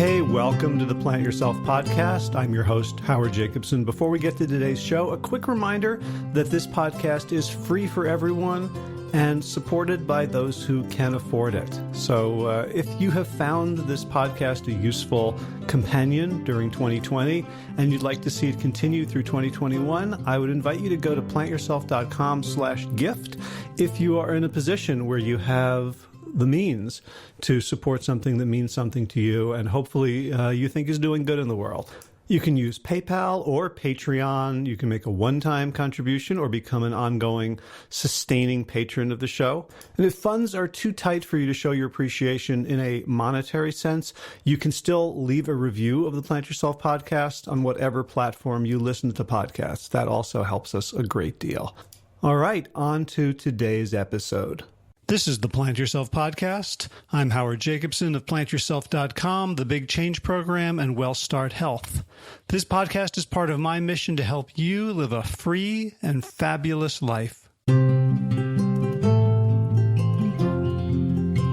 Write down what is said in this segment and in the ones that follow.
Hey, welcome to the Plant Yourself podcast. I'm your host, Howard Jacobson. Before we get to today's show, a quick reminder that this podcast is free for everyone and supported by those who can afford it. So if you have found this podcast a useful companion during 2020 and you'd like to see it continue through 2021, I would invite you to go to plantyourself.com/gift if you are in a position where you have the means to support something that means something to you and hopefully you think is doing good in the world. You can use PayPal or Patreon. You can make a one-time contribution or become an ongoing, sustaining patron of the show. And if funds are too tight for you to show your appreciation in a monetary sense, you can still leave a review of the Plant Yourself podcast on whatever platform you listen to podcasts. That also helps us a great deal. All right, on to today's episode. This is the Plant Yourself podcast. I'm Howard Jacobson of plantyourself.com, the Big Change Program, and Well Start Health. This podcast is part of my mission to help you live a free and fabulous life.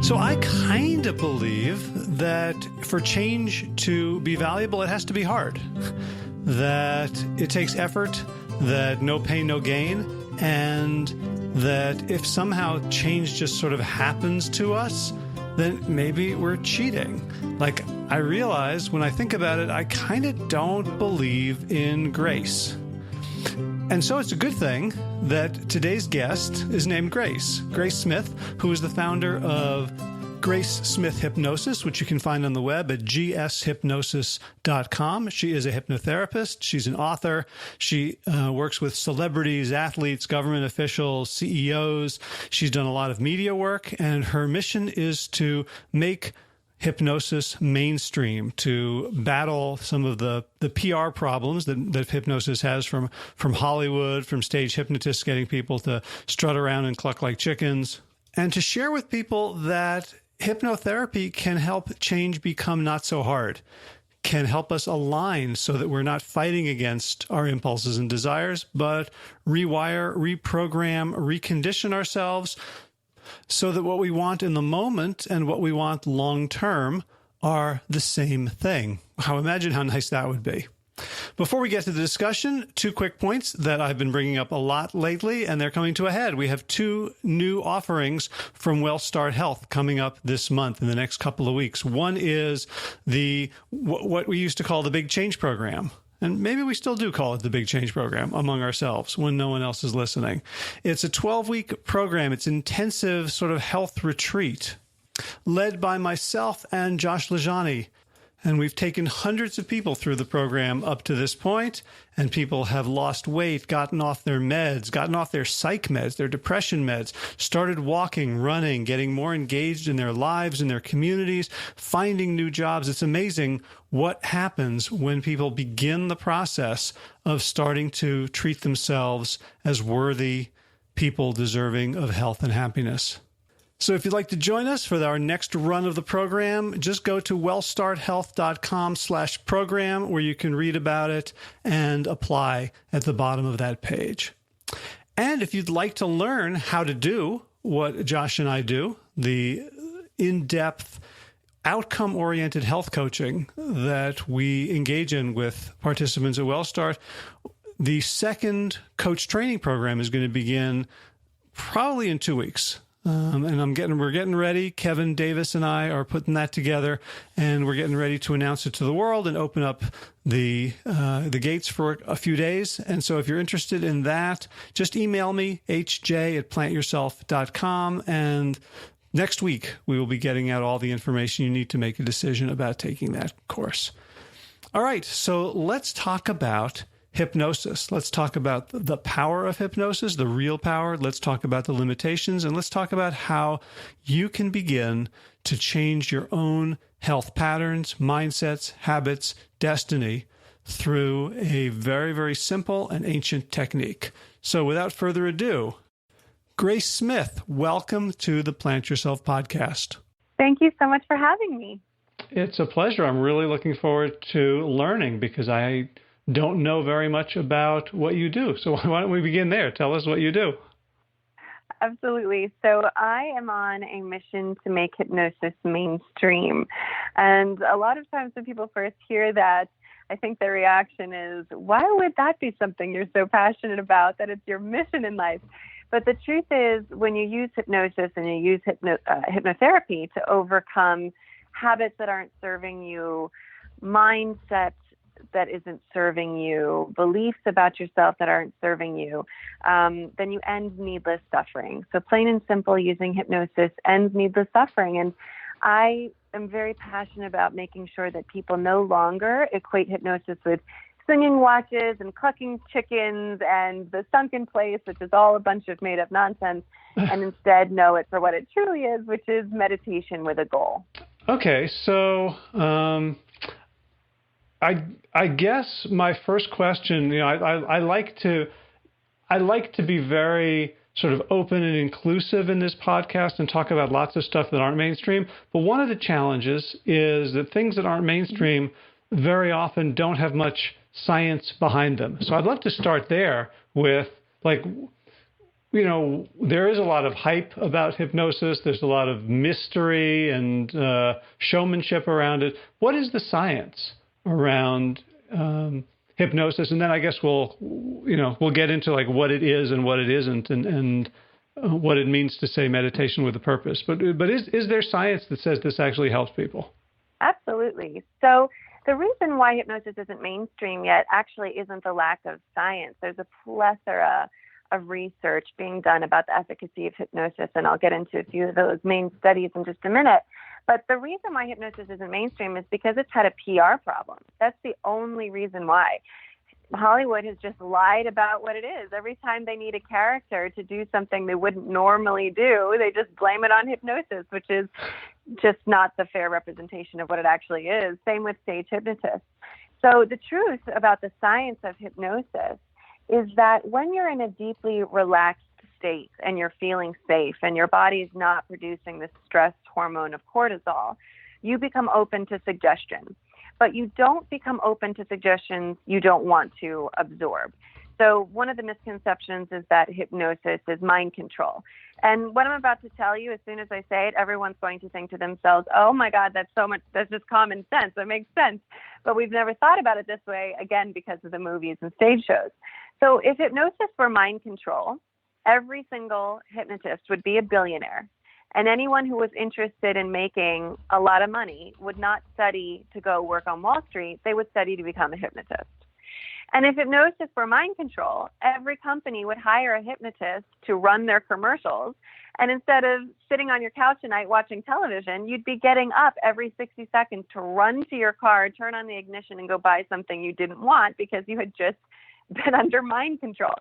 So I kind of believe that for change to be valuable, it has to be hard, that it takes effort, that no pain, no gain, and that if somehow change just sort of happens to us, then maybe we're cheating. Like, I realize when I think about it, I kind of don't believe in grace. And so it's a good thing that today's guest is named Grace. Grace Smith, who is the founder of Grace Smith Hypnosis, which you can find on the web at gshypnosis.com. She is a hypnotherapist. She's an author. She works with celebrities, athletes, government officials, CEOs. She's done a lot of media work, and her mission is to make hypnosis mainstream, to battle some of the PR problems that hypnosis has from Hollywood, from stage hypnotists getting people to strut around and cluck like chickens, and to share with people that hypnotherapy can help change become not so hard, can help us align so that we're not fighting against our impulses and desires, but rewire, reprogram, recondition ourselves so that what we want in the moment and what we want long term are the same thing. Imagine how nice that would be. Before we get to the discussion, 2 quick points that I've been bringing up a lot lately, and they're coming to a head. We have 2 new offerings from Well Start Health coming up this month in the next couple of weeks. One is what we used to call the Big Change Program. And maybe we still do call it the Big Change Program among ourselves when no one else is listening. It's a 12-week program. It's an intensive sort of health retreat led by myself and Josh Lajani. And we've taken hundreds of people through the program up to this point, and people have lost weight, gotten off their meds, gotten off their psych meds, their depression meds, started walking, running, getting more engaged in their lives, in their communities, finding new jobs. It's amazing what happens when people begin the process of starting to treat themselves as worthy people deserving of health and happiness. So if you'd like to join us for our next run of the program, just go to wellstarthealth.com/program where you can read about it and apply at the bottom of that page. And if you'd like to learn how to do what Josh and I do, the in-depth, outcome-oriented health coaching that we engage in with participants at WellStart, the second coach training program is going to begin probably in 2 weeks. And we're getting ready. Kevin Davis and I are putting that together, and we're getting ready to announce it to the world and open up the gates for a few days. And so if you're interested in that, just email me, hj@plantyourself.com. And next week, we will be getting out all the information you need to make a decision about taking that course. All right, so let's talk about hypnosis. Let's talk about the power of hypnosis, the real power. Let's talk about the limitations, and let's talk about how you can begin to change your own health patterns, mindsets, habits, destiny through a very, very simple and ancient technique. So without further ado, Grace Smith, welcome to the Plant Yourself podcast. Thank you so much for having me. It's a pleasure. I'm really looking forward to learning because I don't know very much about what you do. So why don't we begin there? Tell us what you do. absolutely. So I am on a mission to make hypnosis mainstream. And a lot of times when people first hear that, I think their reaction is, why would that be something you're so passionate about, that it's your mission in life? But the truth is, when you use hypnosis and you use hypnotherapy to overcome habits that aren't serving you, mindset that isn't serving you, beliefs about yourself that aren't serving you, then you end needless suffering. So plain and simple, using hypnosis ends needless suffering. And I am very passionate about making sure that people no longer equate hypnosis with singing watches and clucking chickens and the sunken place, which is all a bunch of made-up nonsense, and instead know it for what it truly is, which is meditation with a goal. Okay, so I guess my first question, I like to be very sort of open and inclusive in this podcast and talk about lots of stuff that aren't mainstream. But one of the challenges is that things that aren't mainstream very often don't have much science behind them. So I'd love to start there with, there is a lot of hype about hypnosis. There's a lot of mystery and showmanship around it. What is the science around hypnosis? And then I guess we'll get into what it is and what it isn't, and what it means to say meditation with a purpose. But is there science that says this actually helps people? Absolutely. So the reason why hypnosis isn't mainstream yet actually isn't the lack of science. There's a plethora of research being done about the efficacy of hypnosis, and I'll get into a few of those main studies in just a minute. But the reason why hypnosis isn't mainstream is because it's had a PR problem. That's the only reason why. Hollywood has just lied about what it is. Every time they need a character to do something they wouldn't normally do, they just blame it on hypnosis, which is just not the fair representation of what it actually is. Same with stage hypnotists. So the truth about the science of hypnosis is that when you're in a deeply relaxed state and you're feeling safe and your body is not producing the stress hormone of cortisol, you become open to suggestion. But you don't become open to suggestions you don't want to absorb. So one of the misconceptions is that hypnosis is mind control. And what I'm about to tell you, as soon as I say it, everyone's going to think to themselves, oh my God, that's just common sense. That makes sense. But we've never thought about it this way, again, because of the movies and stage shows. So if hypnosis were mind control, every single hypnotist would be a billionaire. And anyone who was interested in making a lot of money would not study to go work on Wall Street. They would study to become a hypnotist. And if hypnosis were mind control, every company would hire a hypnotist to run their commercials. And instead of sitting on your couch at night watching television, you'd be getting up every 60 seconds to run to your car, turn on the ignition, and go buy something you didn't want because you had just been under mind control.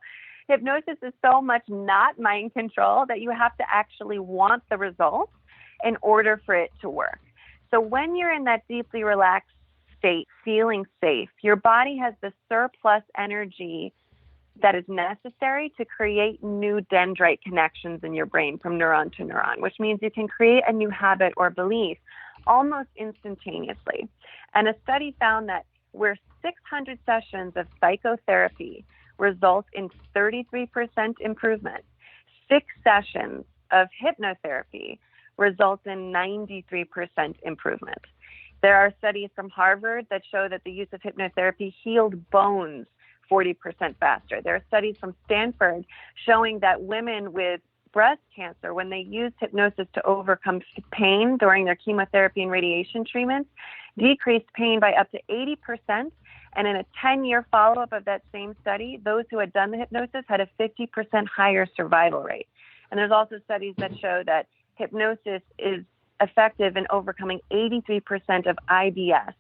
Hypnosis is so much not mind control that you have to actually want the results in order for it to work. So when you're in that deeply relaxed state, feeling safe, your body has the surplus energy that is necessary to create new dendrite connections in your brain from neuron to neuron, which means you can create a new habit or belief almost instantaneously. And a study found that where 600 sessions of psychotherapy result in 33% improvement, 6 sessions of hypnotherapy result in 93% improvement. There are studies from Harvard that show that the use of hypnotherapy healed bones 40% faster. There are studies from Stanford showing that women with breast cancer, when they used hypnosis to overcome pain during their chemotherapy and radiation treatments, decreased pain by up to 80%. And in a 10-year follow-up of that same study, those who had done the hypnosis had a 50% higher survival rate. And there's also studies that show that hypnosis is effective in overcoming 83% of IBS,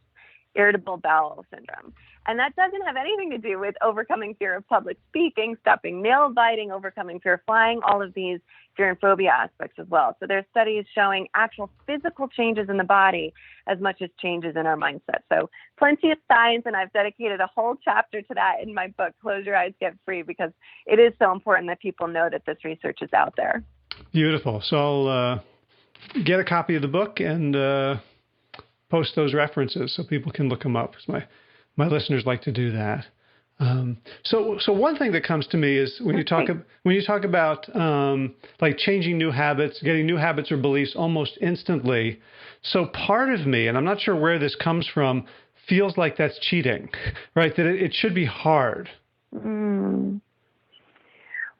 irritable bowel syndrome. And that doesn't have anything to do with overcoming fear of public speaking, stopping nail biting, overcoming fear of flying, all of these fear and phobia aspects as well. So there's studies showing actual physical changes in the body as much as changes in our mindset. So plenty of science, and I've dedicated a whole chapter to that in my book, Close Your Eyes, Get Free, because it is so important that people know that this research is out there. Beautiful. So I'll get a copy of the book and post those references so people can look them up, because my listeners like to do that. So one thing that comes to me is when you talk about like changing new habits, getting new habits or beliefs almost instantly. So part of me, and I'm not sure where this comes from, feels like that's cheating, right? That it should be hard. Mm.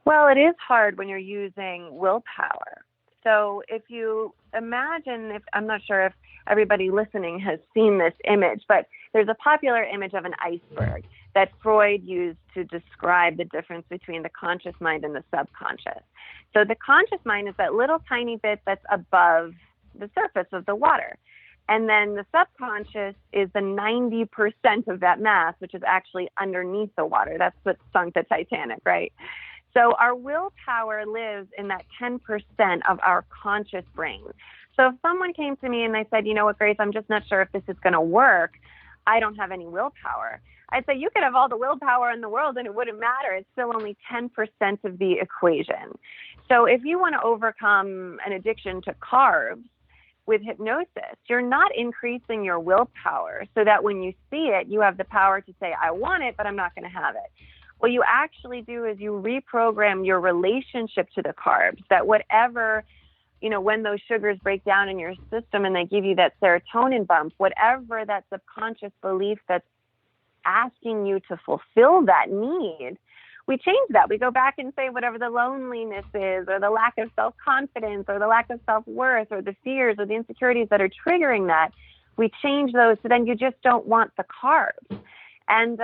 Well, it is hard when you're using willpower. So if you imagine, I'm not sure if everybody listening has seen this image, but there's a popular image of an iceberg that Freud used to describe the difference between the conscious mind and the subconscious. So the conscious mind is that little tiny bit that's above the surface of the water. And then the subconscious is the 90% of that mass, which is actually underneath the water. That's what sunk the Titanic, right? So our willpower lives in that 10% of our conscious brain. So if someone came to me and they said, you know what, Grace, I'm just not sure if this is going to work, I don't have any willpower, I'd say you could have all the willpower in the world and it wouldn't matter. It's still only 10% of the equation. So if you want to overcome an addiction to carbs with hypnosis, you're not increasing your willpower so that when you see it, you have the power to say, I want it, but I'm not going to have it. What you actually do is you reprogram your relationship to the carbs, that whatever, when those sugars break down in your system and they give you that serotonin bump, whatever that subconscious belief that's asking you to fulfill that need, we change that. We go back and say whatever the loneliness is, or the lack of self-confidence, or the lack of self-worth, or the fears or the insecurities that are triggering that, we change those so then you just don't want the carbs. And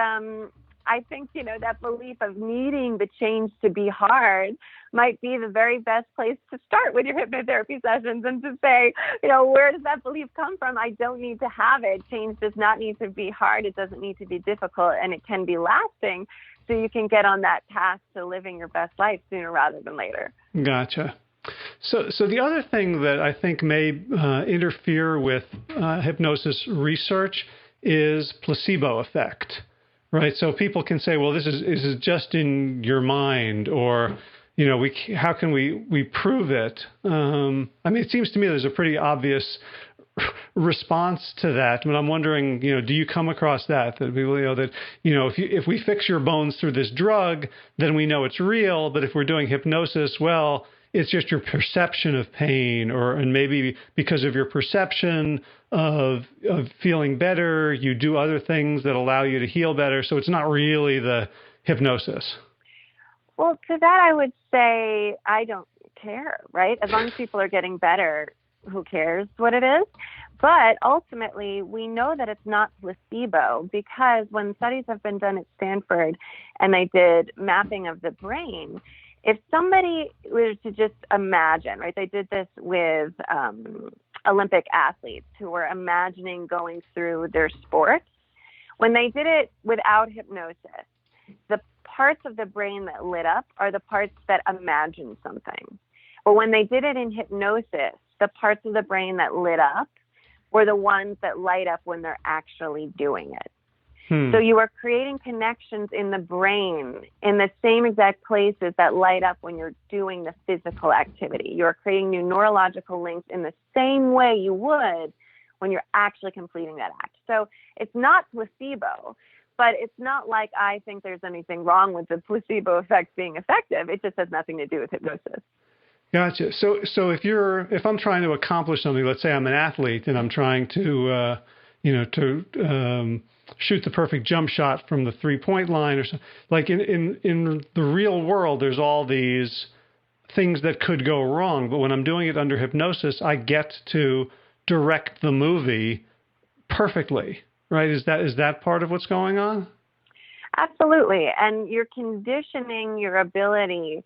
I think, that belief of needing the change to be hard might be the very best place to start with your hypnotherapy sessions and to say, where does that belief come from? I don't need to have it. Change does not need to be hard. It doesn't need to be difficult, and it can be lasting so you can get on that path to living your best life sooner rather than later. Gotcha. So the other thing that I think may interfere with hypnosis research is placebo effect. Right. So people can say, well, this is just in your mind, or, how can we prove it? It seems to me there's a pretty obvious response to that. But I'm wondering, do you come across that people, if we fix your bones through this drug, then we know it's real. But if we're doing hypnosis, well, it's just your perception of pain, and maybe because of your perception of feeling better, you do other things that allow you to heal better. So it's not really the hypnosis. Well, to that, I would say I don't care, right? As long as people are getting better, who cares what it is? But ultimately, we know that it's not placebo, because when studies have been done at Stanford and they did mapping of the brain, if somebody were to just imagine, right, they did this with Olympic athletes who were imagining going through their sports. When they did it without hypnosis, the parts of the brain that lit up are the parts that imagine something. But when they did it in hypnosis, the parts of the brain that lit up were the ones that light up when they're actually doing it. So you are creating connections in the brain in the same exact places that light up when you're doing the physical activity. You're creating new neurological links in the same way you would when you're actually completing that act. So it's not placebo, but it's not like I think there's anything wrong with the placebo effect being effective. It just has nothing to do with hypnosis. Gotcha. So if I'm trying to accomplish something, let's say I'm an athlete and I'm trying to shoot the perfect jump shot from the 3-point line, or something. Like in the real world, there's all these things that could go wrong. But when I'm doing it under hypnosis, I get to direct the movie perfectly, right? Is that part of what's going on? Absolutely. And you're conditioning your ability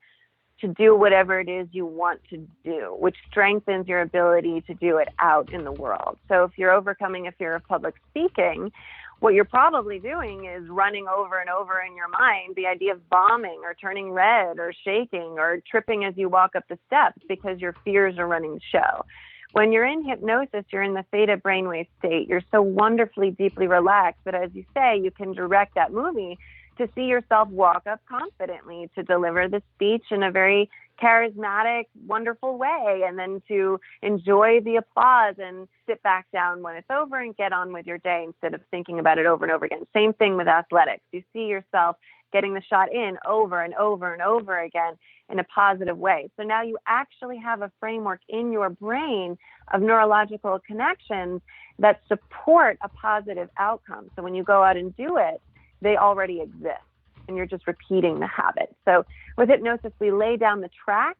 to do whatever it is you want to do, which strengthens your ability to do it out in the world. So if you're overcoming a fear of public speaking, what you're probably doing is running over and over in your mind the idea of bombing or turning red or shaking or tripping as you walk up the steps because your fears are running the show. When you're in hypnosis, you're in the theta brainwave state. You're so wonderfully, deeply relaxed that, as you say, you can direct that movie to see yourself walk up confidently, to deliver the speech in a very charismatic, wonderful way, and then to enjoy the applause and sit back down when it's over and get on with your day instead of thinking about it over and over again. Same thing with athletics. You see yourself getting the shot in over and over and over again in a positive way. So now you actually have a framework in your brain of neurological connections that support a positive outcome. So when you go out and do it, they already exist, and you're just repeating the habit. So with hypnosis, we lay down the tracks,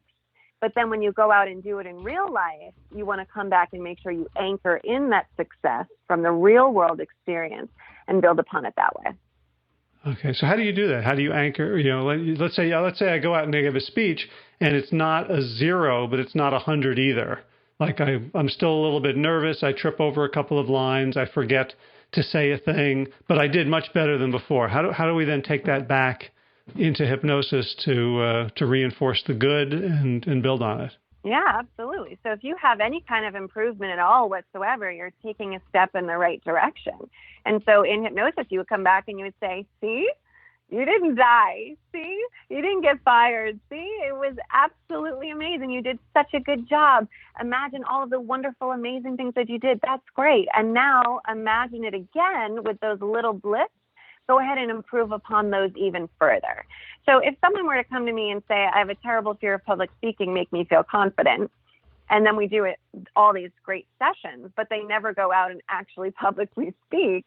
but then when you go out and do it in real life, you want to come back and make sure you anchor in that success from the real world experience and build upon it that way. Okay, so how do you do that? How do you anchor? Let's say I go out and I give a speech, and it's not a 0, but it's not 100 either. Like I'm still a little bit nervous. I trip over a couple of lines. I forget to say a thing, but I did much better than before. How do we then take that back into hypnosis to reinforce the good and build on it? Yeah, absolutely. So if you have any kind of improvement at all whatsoever, you're taking a step in the right direction. And so in hypnosis, you would come back and you would say, see, you didn't die. See, you didn't get fired. See, it was absolutely amazing. You did such a good job. Imagine all of the wonderful, amazing things that you did. That's great. And now imagine it again with those little blips. Go ahead and improve upon those even further. So if someone were to come to me and say, I have a terrible fear of public speaking, make me feel confident, and then we do it all these great sessions, but they never go out and actually publicly speak,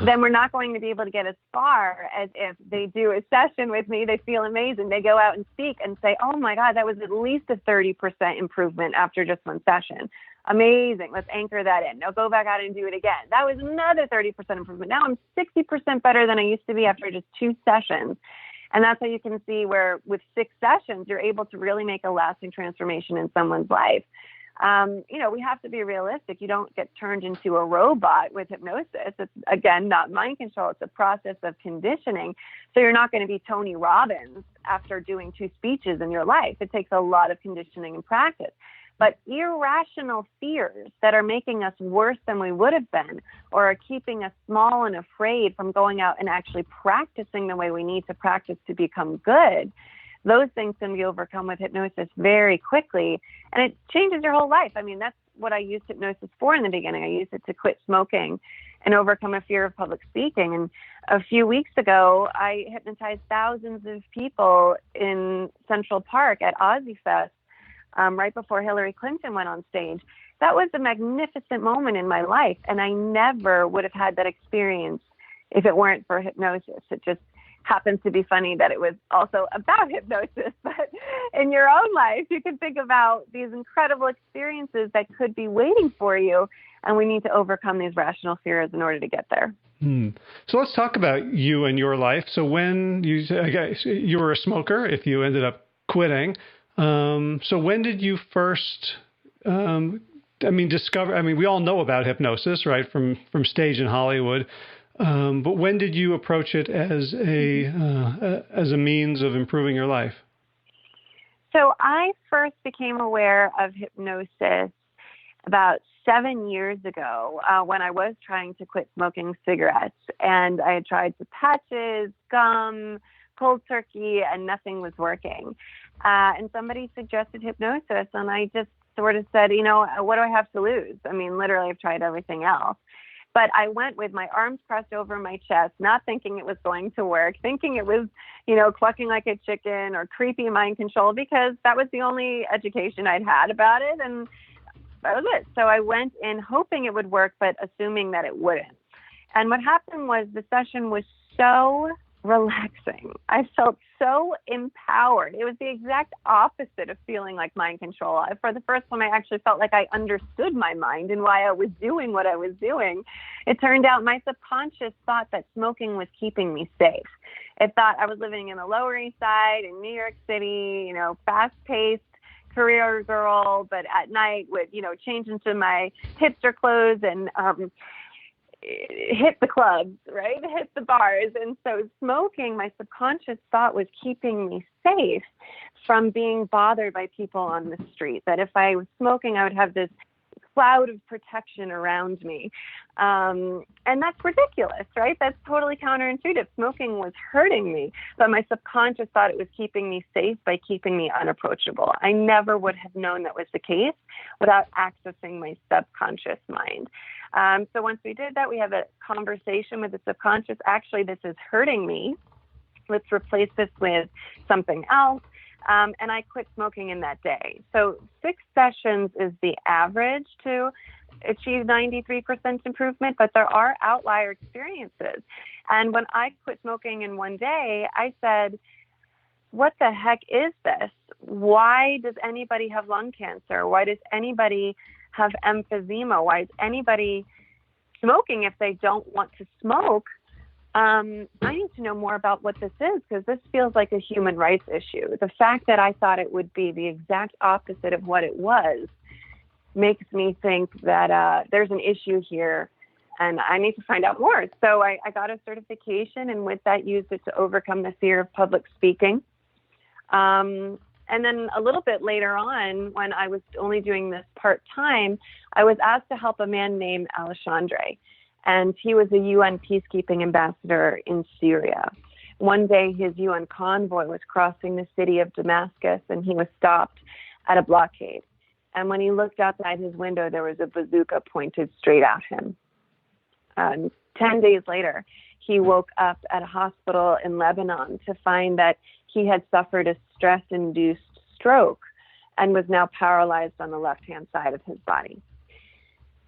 then we're not going to be able to get as far as if they do a session with me, they feel amazing, they go out and speak and say, oh my God, that was at least a 30% improvement after just one session. Amazing. Let's anchor that in. Now go back out and do it again. That was another 30% improvement. Now I'm 60% better than I used to be after just 2 sessions. And that's how you can see where with 6 sessions, you're able to really make a lasting transformation in someone's life. We have to be realistic. You don't get turned into a robot with hypnosis. It's, again, not mind control. It's a process of conditioning. So you're not going to be Tony Robbins after doing 2 speeches in your life. It takes a lot of conditioning and practice. But irrational fears that are making us worse than we would have been, or are keeping us small and afraid from going out and actually practicing the way we need to practice to become good, those things can be overcome with hypnosis very quickly. And it changes your whole life. I mean, that's what I used hypnosis for in the beginning. I used it to quit smoking and overcome a fear of public speaking. And a few weeks ago, I hypnotized thousands of people in Central Park at Ozzy Fest. Right before Hillary Clinton went on stage. That was a magnificent moment in my life, and I never would have had that experience if it weren't for hypnosis. It just happens to be funny that it was also about hypnosis, but in your own life, you can think about these incredible experiences that could be waiting for you, and we need to overcome these rational fears in order to get there. So let's talk about you and your life. So when you were a smoker, if you ended up quitting, so when did you first, discover, we all know about hypnosis, right, from stage in Hollywood, but when did you approach it as a means of improving your life? So I first became aware of hypnosis about 7 years ago when I was trying to quit smoking cigarettes, and I had tried the patches, gum, cold turkey, and nothing was working. And somebody suggested hypnosis, and I just sort of said, what do I have to lose? I mean, literally, I've tried everything else. But I went with my arms crossed over my chest, not thinking it was going to work, thinking it was, clucking like a chicken or creepy mind control, because that was the only education I'd had about it, and that was it. So I went in hoping it would work, but assuming that it wouldn't. And what happened was the session was so relaxing. I felt so empowered. It was the exact opposite of feeling like mind control. For the first time, I actually felt like I understood my mind and why I was doing what I was doing. It turned out my subconscious thought that smoking was keeping me safe. It thought I was living in the Lower East Side in New York City, fast-paced career girl, but at night would, change into my hipster clothes and hit the clubs, right? Hit the bars. And so smoking, my subconscious thought, was keeping me safe from being bothered by people on the street. That if I was smoking, I would have this cloud of protection around me. And that's ridiculous, right? That's totally counterintuitive. Smoking was hurting me, but my subconscious thought it was keeping me safe by keeping me unapproachable. I never would have known that was the case without accessing my subconscious mind. So once we did that, we have a conversation with the subconscious. Actually, this is hurting me. Let's replace this with something else. And I quit smoking in that day. So 6 sessions is the average to achieve 93% improvement, but there are outlier experiences. And when I quit smoking in one day, I said, what the heck is this? Why does anybody have lung cancer? Why does anybody have emphysema? Why is anybody smoking if they don't want to smoke? I need to know more about what this is, because this feels like a human rights issue. The fact that I thought it would be the exact opposite of what it was makes me think that there's an issue here, and I need to find out more. So I got a certification, and with that, used it to overcome the fear of public speaking. And then a little bit later on, when I was only doing this part-time, I was asked to help a man named Alexandre. And he was a UN peacekeeping ambassador in Syria. One day, his UN convoy was crossing the city of Damascus, and he was stopped at a blockade. And when he looked outside his window, there was a bazooka pointed straight at him. 10 days later, he woke up at a hospital in Lebanon to find that he had suffered a stress-induced stroke and was now paralyzed on the left-hand side of his body.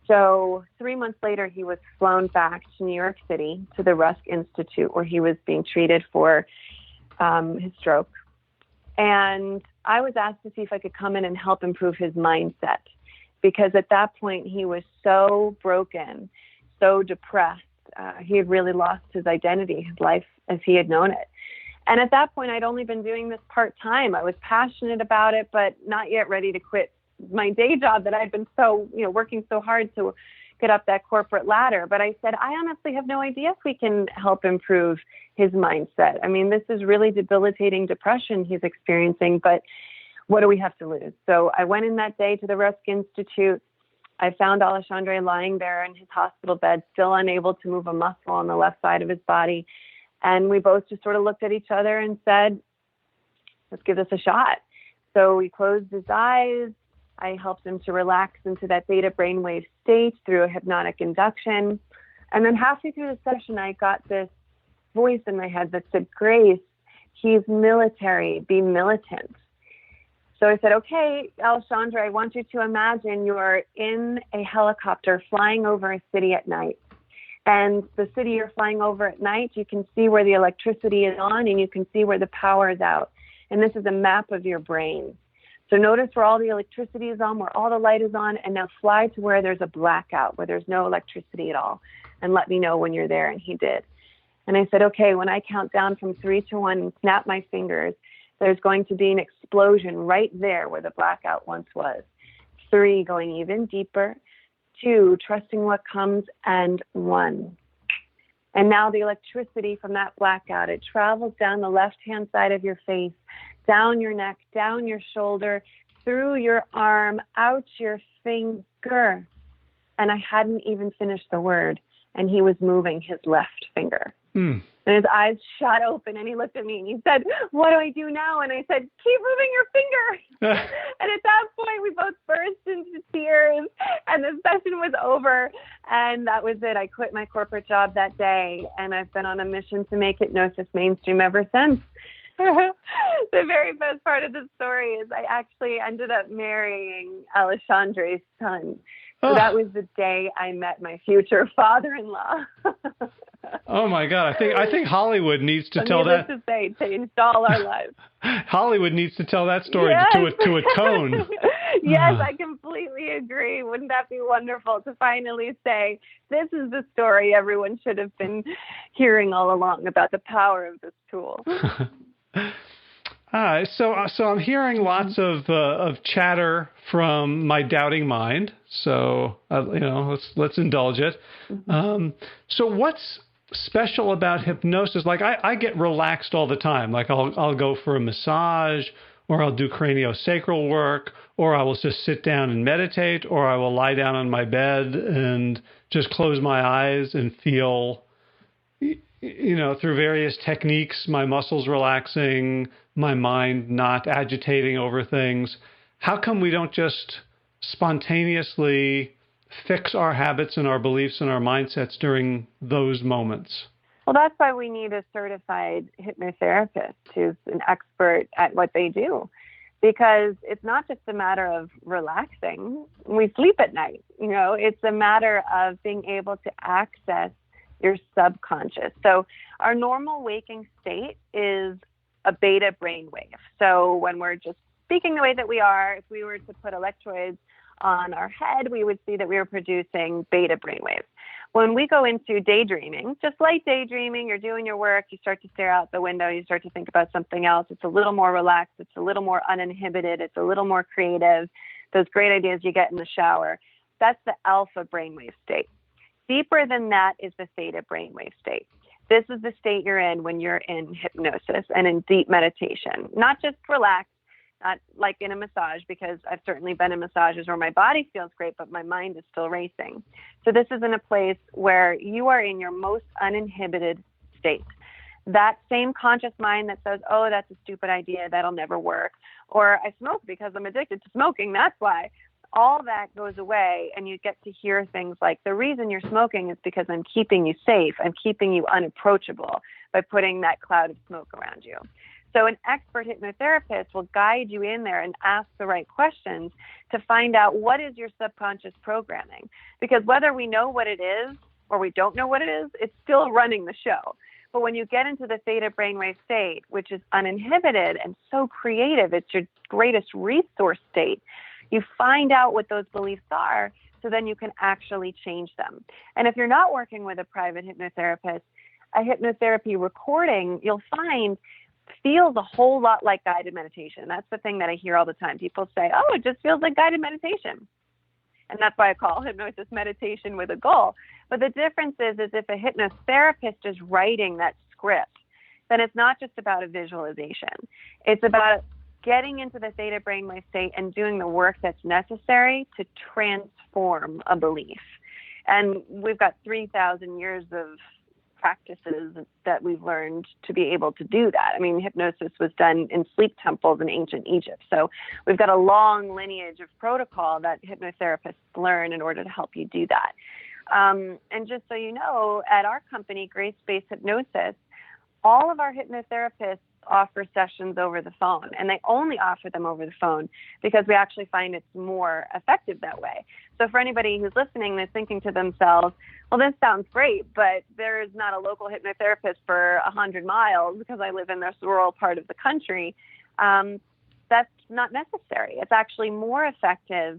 So 3 months later, he was flown back to New York City to the Rusk Institute, where he was being treated for his stroke. And I was asked to see if I could come in and help improve his mindset, because at that point, he was so broken, so depressed. He had really lost his identity, his life as he had known it. And at that point, I'd only been doing this part-time. I was passionate about it, but not yet ready to quit my day job that I'd been working so hard to get up that corporate ladder. But I said, I honestly have no idea if we can help improve his mindset. I mean, this is really debilitating depression he's experiencing, but what do we have to lose? So I went in that day to the Rusk Institute. I found Alexandre lying there in his hospital bed, still unable to move a muscle on the left side of his body. And we both just sort of looked at each other and said, let's give this a shot. So he closed his eyes. I helped him to relax into that theta brainwave state through a hypnotic induction. And then halfway through the session, I got this voice in my head that said, Grace, he's military, be militant. So I said, okay, Alexandre, I want you to imagine you're in a helicopter flying over a city at night. And the city you're flying over at night, you can see where the electricity is on and you can see where the power is out. And this is a map of your brain. So notice where all the electricity is on, where all the light is on, and now fly to where there's a blackout, where there's no electricity at all, and let me know when you're there. And he did. And I said, okay, when I count down from 3 to 1 and snap my fingers, there's going to be an explosion right there where the blackout once was. 3, going even deeper. 2, trusting what comes, and 1. And now the electricity from that blackout, it travels down the left-hand side of your face, down your neck, down your shoulder, through your arm, out your finger. And I hadn't even finished the word, and he was moving his left finger. And his eyes shot open, and he looked at me, and he said, what do I do now? And I said, keep moving your finger. And at that point, we both burst into tears, and the session was over, and that was it. I quit my corporate job that day, and I've been on a mission to make hypnosis mainstream ever since. The very best part of the story is I actually ended up marrying Alexandre's son. So that was the day I met my future father-in-law. Oh my God! I think Hollywood needs to tell that. Needless to say, changed all our lives. Hollywood needs to tell that story Yes. to atone. Yes, I completely agree. Wouldn't that be wonderful to finally say, this is the story everyone should have been hearing all along about the power of this tool. So I'm hearing lots of chatter from my doubting mind. So let's indulge it. So what's special about hypnosis? Like I get relaxed all the time. Like I'll go for a massage, or I'll do craniosacral work, or I will just sit down and meditate, or I will lie down on my bed and just close my eyes and feel, through various techniques, my muscles relaxing, my mind not agitating over things. How come we don't just spontaneously fix our habits and our beliefs and our mindsets during those moments? Well, that's why we need a certified hypnotherapist who's an expert at what they do, because it's not just a matter of relaxing. We sleep at night, it's a matter of being able to access your subconscious. So our normal waking state is a beta brainwave. So when we're just speaking the way that we are, if we were to put electrodes on our head, we would see that we were producing beta brainwaves. When we go into daydreaming, just light daydreaming, you're doing your work, you start to stare out the window, you start to think about something else. It's a little more relaxed. It's a little more uninhibited. It's a little more creative. Those great ideas you get in the shower. That's the alpha brainwave state. Deeper than that is the theta brainwave state. This is the state you're in when you're in hypnosis and in deep meditation. Not just relaxed, not like in a massage, because I've certainly been in massages where my body feels great, but my mind is still racing. So this is in a place where you are in your most uninhibited state. That same conscious mind that says, oh, that's a stupid idea, that'll never work, or I smoke because I'm addicted to smoking, that's why. All that goes away, and you get to hear things like, the reason you're smoking is because I'm keeping you safe. I'm keeping you unapproachable by putting that cloud of smoke around you. So an expert hypnotherapist will guide you in there and ask the right questions to find out what is your subconscious programming. Because whether we know what it is or we don't know what it is, it's still running the show. But when you get into the theta brainwave state, which is uninhibited and so creative, it's your greatest resource state, you find out what those beliefs are, so then you can actually change them. And if you're not working with a private hypnotherapist, a hypnotherapy recording, you'll find, feels a whole lot like guided meditation. That's the thing that I hear all the time. People say, oh, it just feels like guided meditation. And that's why I call hypnosis meditation with a goal. But the difference is if a hypnotherapist is writing that script, then it's not just about a visualization. It's about getting into the theta brainwave state and doing the work that's necessary to transform a belief. And we've got 3,000 years of practices that we've learned to be able to do that. I mean, hypnosis was done in sleep temples in ancient Egypt. So we've got a long lineage of protocol that hypnotherapists learn in order to help you do that. And just so you know, at our company, Grace-Based Hypnosis, all of our hypnotherapists offer sessions over the phone, and they only offer them over the phone because we actually find it's more effective that way. So for anybody who's listening that's thinking to themselves, well, this sounds great, but there is not a local hypnotherapist for 100 miles because I live in this rural part of the country, that's not necessary. It's actually more effective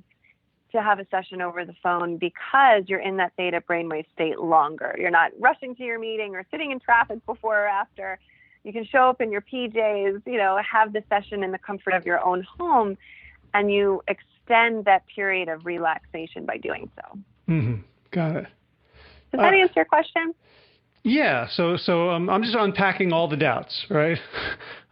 to have a session over the phone because you're in that theta brainwave state longer. You're not rushing to your meeting or sitting in traffic before or after. You can show up in your PJs, have the session in the comfort of your own home, and you extend that period of relaxation by doing so. Mm-hmm. Got it. Does that answer your question? Yeah. So I'm just unpacking all the doubts, right?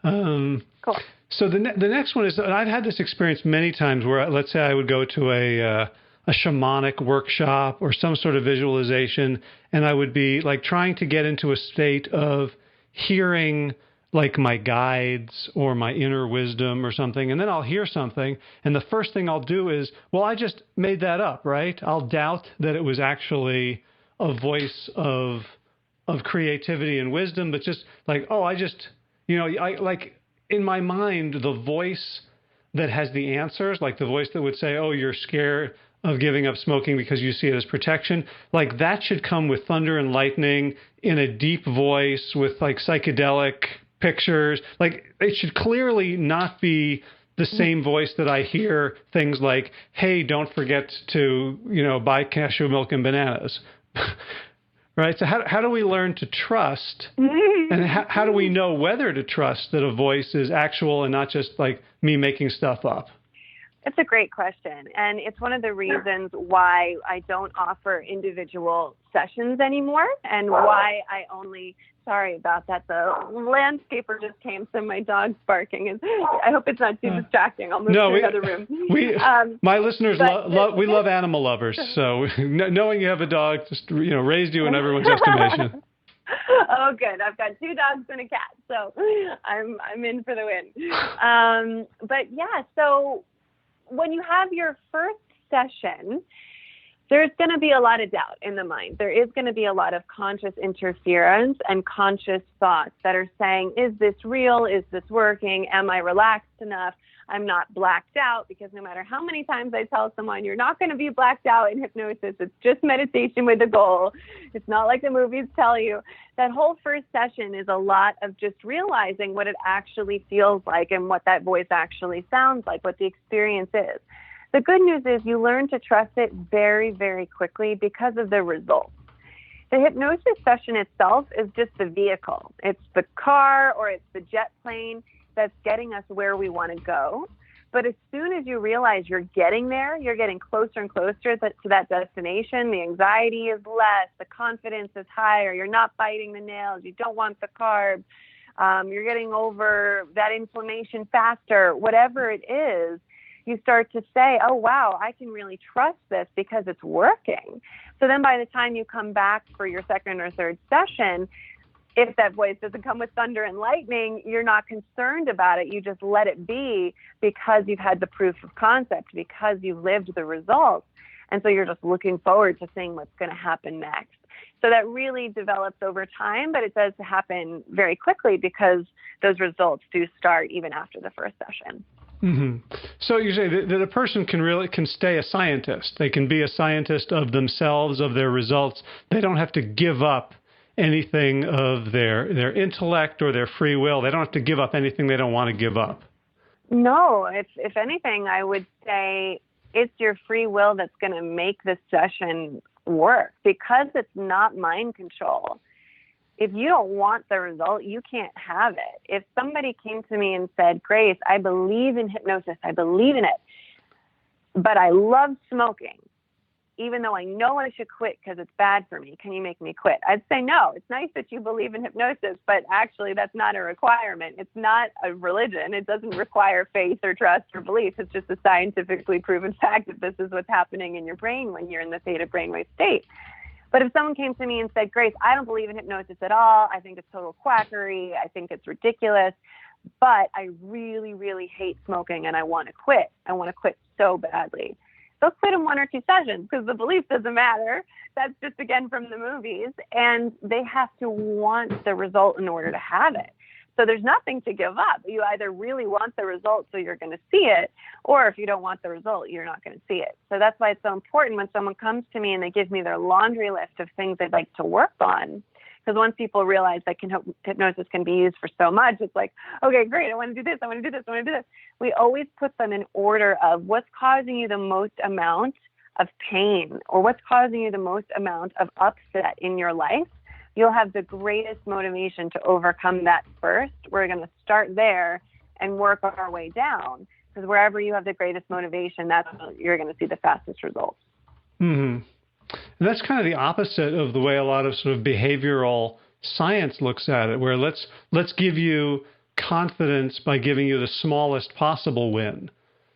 Cool. So the next one is, and I've had this experience many times where, let's say I would go to a shamanic workshop or some sort of visualization, and I would be like trying to get into a state of hearing like my guides or my inner wisdom or something, and then I'll hear something, and the first thing I'll do is, well, I just made that up, right? I'll doubt that it was actually a voice of creativity and wisdom, but just like, oh, I just, I like in my mind, the voice that has the answers, like the voice that would say, oh, you're scared of giving up smoking because you see it as protection, like that should come with thunder and lightning in a deep voice with like psychedelic pictures. Like it should clearly not be the same voice that I hear things like, hey, don't forget to, buy cashew milk and bananas. Right? So how do we learn to trust, and how do we know whether to trust that a voice is actual and not just like me making stuff up? It's a great question. And it's one of the reasons why I don't offer individual sessions anymore and why I only, sorry about that, the landscaper just came, so my dog's barking. I hope it's not too distracting. I'll move to another room. My listeners, we love animal lovers. So knowing you have a dog just raised you in everyone's estimation. Oh, good. I've got 2 dogs and a cat, so I'm in for the win. But yeah, so when you have your first session, there's going to be a lot of doubt in the mind. There is going to be a lot of conscious interference and conscious thoughts that are saying, is this real? Is this working? Am I relaxed enough? I'm not blacked out, because no matter how many times I tell someone, you're not going to be blacked out in hypnosis. It's just meditation with a goal. It's not like the movies tell you. That whole first session is a lot of just realizing what it actually feels like and what that voice actually sounds like, what the experience is. The good news is you learn to trust it very, very quickly because of the results. The hypnosis session itself is just the vehicle. It's the car or it's the jet plane that's getting us where we want to go. But as soon as you realize you're getting there, you're getting closer and closer to that destination, the anxiety is less, the confidence is higher, you're not biting the nails, you don't want the carbs, you're getting over that inflammation faster, whatever it is, you start to say, oh, wow, I can really trust this because it's working. So then by the time you come back for your second or third session, if that voice doesn't come with thunder and lightning, you're not concerned about it. You just let it be because you've had the proof of concept, because you've lived the results. And so you're just looking forward to seeing what's going to happen next. So that really develops over time, but it does happen very quickly because those results do start even after the first session. Mm-hmm. So you say that a person can stay a scientist. They can be a scientist of themselves, of their results. They don't have to give up anything of their intellect or their free will. They don't have to give up anything they don't want to give up. No, if anything, I would say it's your free will that's going to make the session work, because it's not mind control. If you don't want the result, you can't have it. If somebody came to me and said, Grace, I believe in hypnosis, I believe in it, but I love smoking, even though I know I should quit because it's bad for me, can you make me quit? I'd say no. It's nice that you believe in hypnosis, but actually that's not a requirement. It's not a religion. It doesn't require faith or trust or belief. It's just a scientifically proven fact that this is what's happening in your brain when you're in the theta brainwave state. But if someone came to me and said, Grace, I don't believe in hypnosis at all. I think it's total quackery. I think it's ridiculous. But I really, really hate smoking and I want to quit. I want to quit so badly. They'll quit in 1 or 2 sessions because the belief doesn't matter. That's just, again, from the movies. And they have to want the result in order to have it. So there's nothing to give up. You either really want the result so you're going to see it, or if you don't want the result, you're not going to see it. So that's why it's so important when someone comes to me and they give me their laundry list of things they'd like to work on. Because once people realize that hypnosis can be used for so much, it's like, okay, great, I want to do this, I want to do this, I want to do this. We always put them in order of what's causing you the most amount of pain or what's causing you the most amount of upset in your life. You'll have the greatest motivation to overcome that first. We're going to start there and work our way down, because wherever you have the greatest motivation, that's where you're going to see the fastest results. Mm-hmm. And that's kind of the opposite of the way a lot of sort of behavioral science looks at it, where let's give you confidence by giving you the smallest possible win.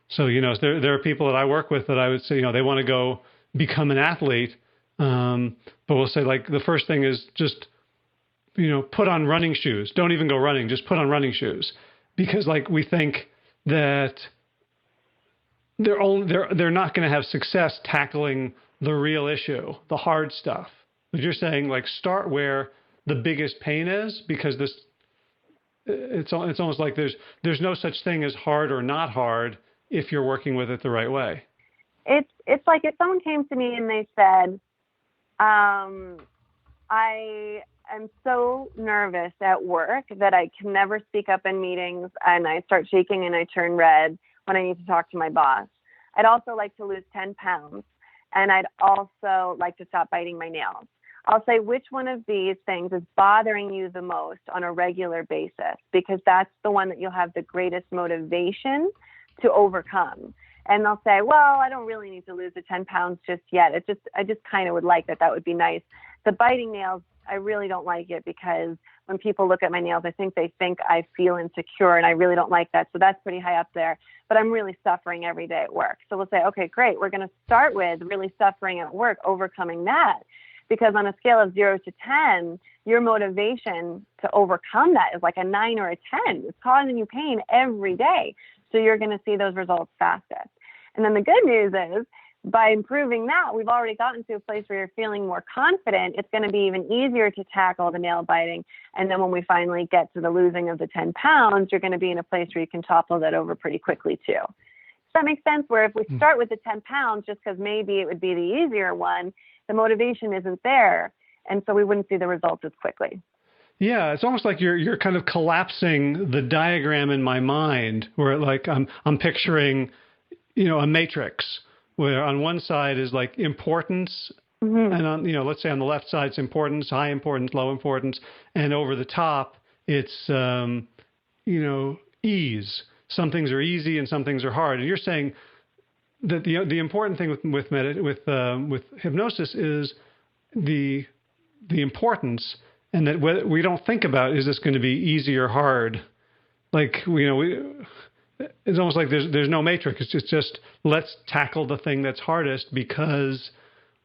So, there are people that I work with that I would say, they want to go become an athlete. But we'll say, like, the first thing is just, put on running shoes. Don't even go running. Just put on running shoes. Because, like, we think that they're not going to have success tackling the real issue, the hard stuff. But you're saying, like, start where the biggest pain is, because it's almost like there's no such thing as hard or not hard if you're working with it the right way. It's like if someone came to me and they said, I am so nervous at work that I can never speak up in meetings, and I start shaking and I turn red when I need to talk to my boss. I'd also like to lose 10 pounds, and I'd also like to stop biting my nails. I'll say, which one of these things is bothering you the most on a regular basis? Because that's the one that you'll have the greatest motivation to overcome. And they'll say, well, I don't really need to lose the 10 pounds just yet. I just kind of would like that. That would be nice. The biting nails, I really don't like it because when people look at my nails, I think they think I feel insecure, and I really don't like that. So that's pretty high up there. But I'm really suffering every day at work. So we'll say, okay, great. We're going to start with really suffering at work, overcoming that. Because on a scale of 0 to 10, your motivation to overcome that is like a 9 or a 10. It's causing you pain every day. So you're going to see those results fastest. And then the good news is, by improving that, we've already gotten to a place where you're feeling more confident. It's going to be even easier to tackle the nail biting. And then when we finally get to the losing of the 10 pounds, you're going to be in a place where you can topple that over pretty quickly too. Does that make sense? Where if we start with the 10 pounds, just because maybe it would be the easier one, the motivation isn't there. And so we wouldn't see the results as quickly. Yeah, it's almost like you're kind of collapsing the diagram in my mind, where like I'm picturing, a matrix where on one side is like importance, and on let's say on the left side it's importance, high importance, low importance, and over the top it's ease. Some things are easy and some things are hard. And you're saying that the important thing with hypnosis is the importance, and that we don't think about, is this going to be easy or hard? Like it's almost like there's no matrix. It's just let's tackle the thing that's hardest because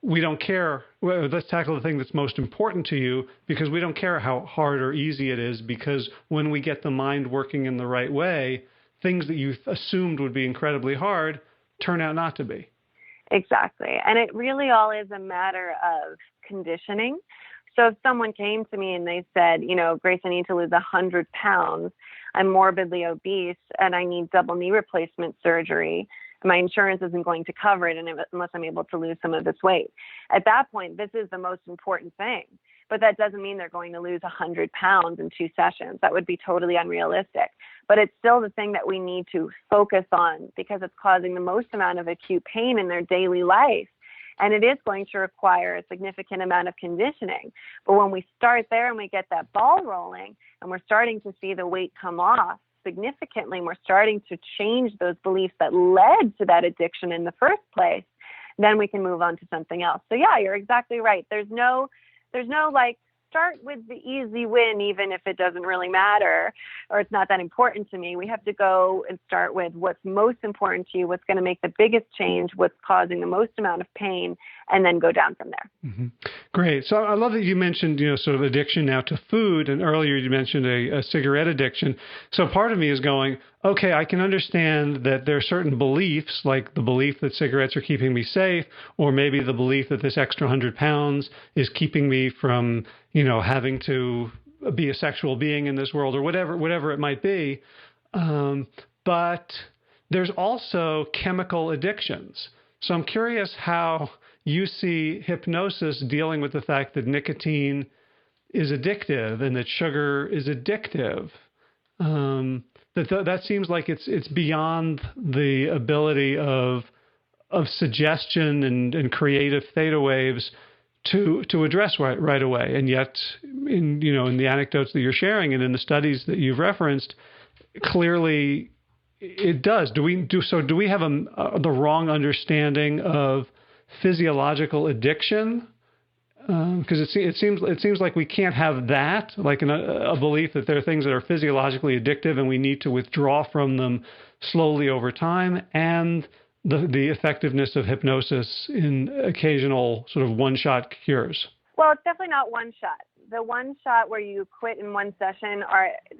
we don't care. Let's tackle the thing that's most important to you because we don't care how hard or easy it is, because when we get the mind working in the right way, things that you assumed would be incredibly hard turn out not to be. Exactly. And it really all is a matter of conditioning. So if someone came to me and they said, Grace, I need to lose 100 pounds. I'm morbidly obese and I need double knee replacement surgery. My insurance isn't going to cover it unless I'm able to lose some of this weight. At that point, this is the most important thing. But that doesn't mean they're going to lose 100 pounds in 2 sessions. That would be totally unrealistic. But it's still the thing that we need to focus on because it's causing the most amount of acute pain in their daily life. And it is going to require a significant amount of conditioning. But when we start there and we get that ball rolling and we're starting to see the weight come off significantly, and we're starting to change those beliefs that led to that addiction in the first place, then we can move on to something else. So yeah, you're exactly right. There's no like, start with the easy win, even if it doesn't really matter or it's not that important to me. We have to go and start with what's most important to you, what's going to make the biggest change, what's causing the most amount of pain, and then go down from there. Mm-hmm. Great. So I love that you mentioned, sort of addiction now to food. And earlier you mentioned a cigarette addiction. So part of me is going, okay, I can understand that there are certain beliefs, like the belief that cigarettes are keeping me safe, or maybe the belief that this extra 100 pounds is keeping me from, having to be a sexual being in this world, or whatever it might be. But there's also chemical addictions. So I'm curious how you see hypnosis dealing with the fact that nicotine is addictive and that sugar is addictive. That seems like it's beyond the ability of suggestion and creative theta waves to address right away. And yet, in the anecdotes that you're sharing and in the studies that you've referenced, clearly it does. Do we have the wrong understanding of physiological addiction? Because it seems like we can't have that, like a belief that there are things that are physiologically addictive and we need to withdraw from them slowly over time, and the effectiveness of hypnosis in occasional sort of one-shot cures. Well, it's definitely not one shot. The one shot where you quit in one session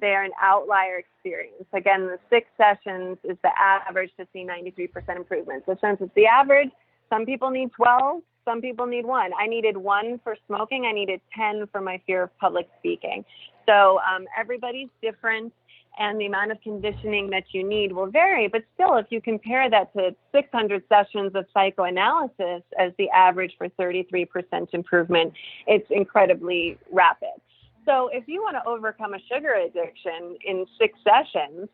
they're an outlier experience. Again, the 6 sessions is the average to see 93% improvement. So since it's the average, some people need 12, some people need 1. I needed 1 for smoking. I needed 10 for my fear of public speaking. So everybody's different, and the amount of conditioning that you need will vary. But still, if you compare that to 600 sessions of psychoanalysis as the average for 33% improvement, it's incredibly rapid. So if you want to overcome a sugar addiction in 6 sessions,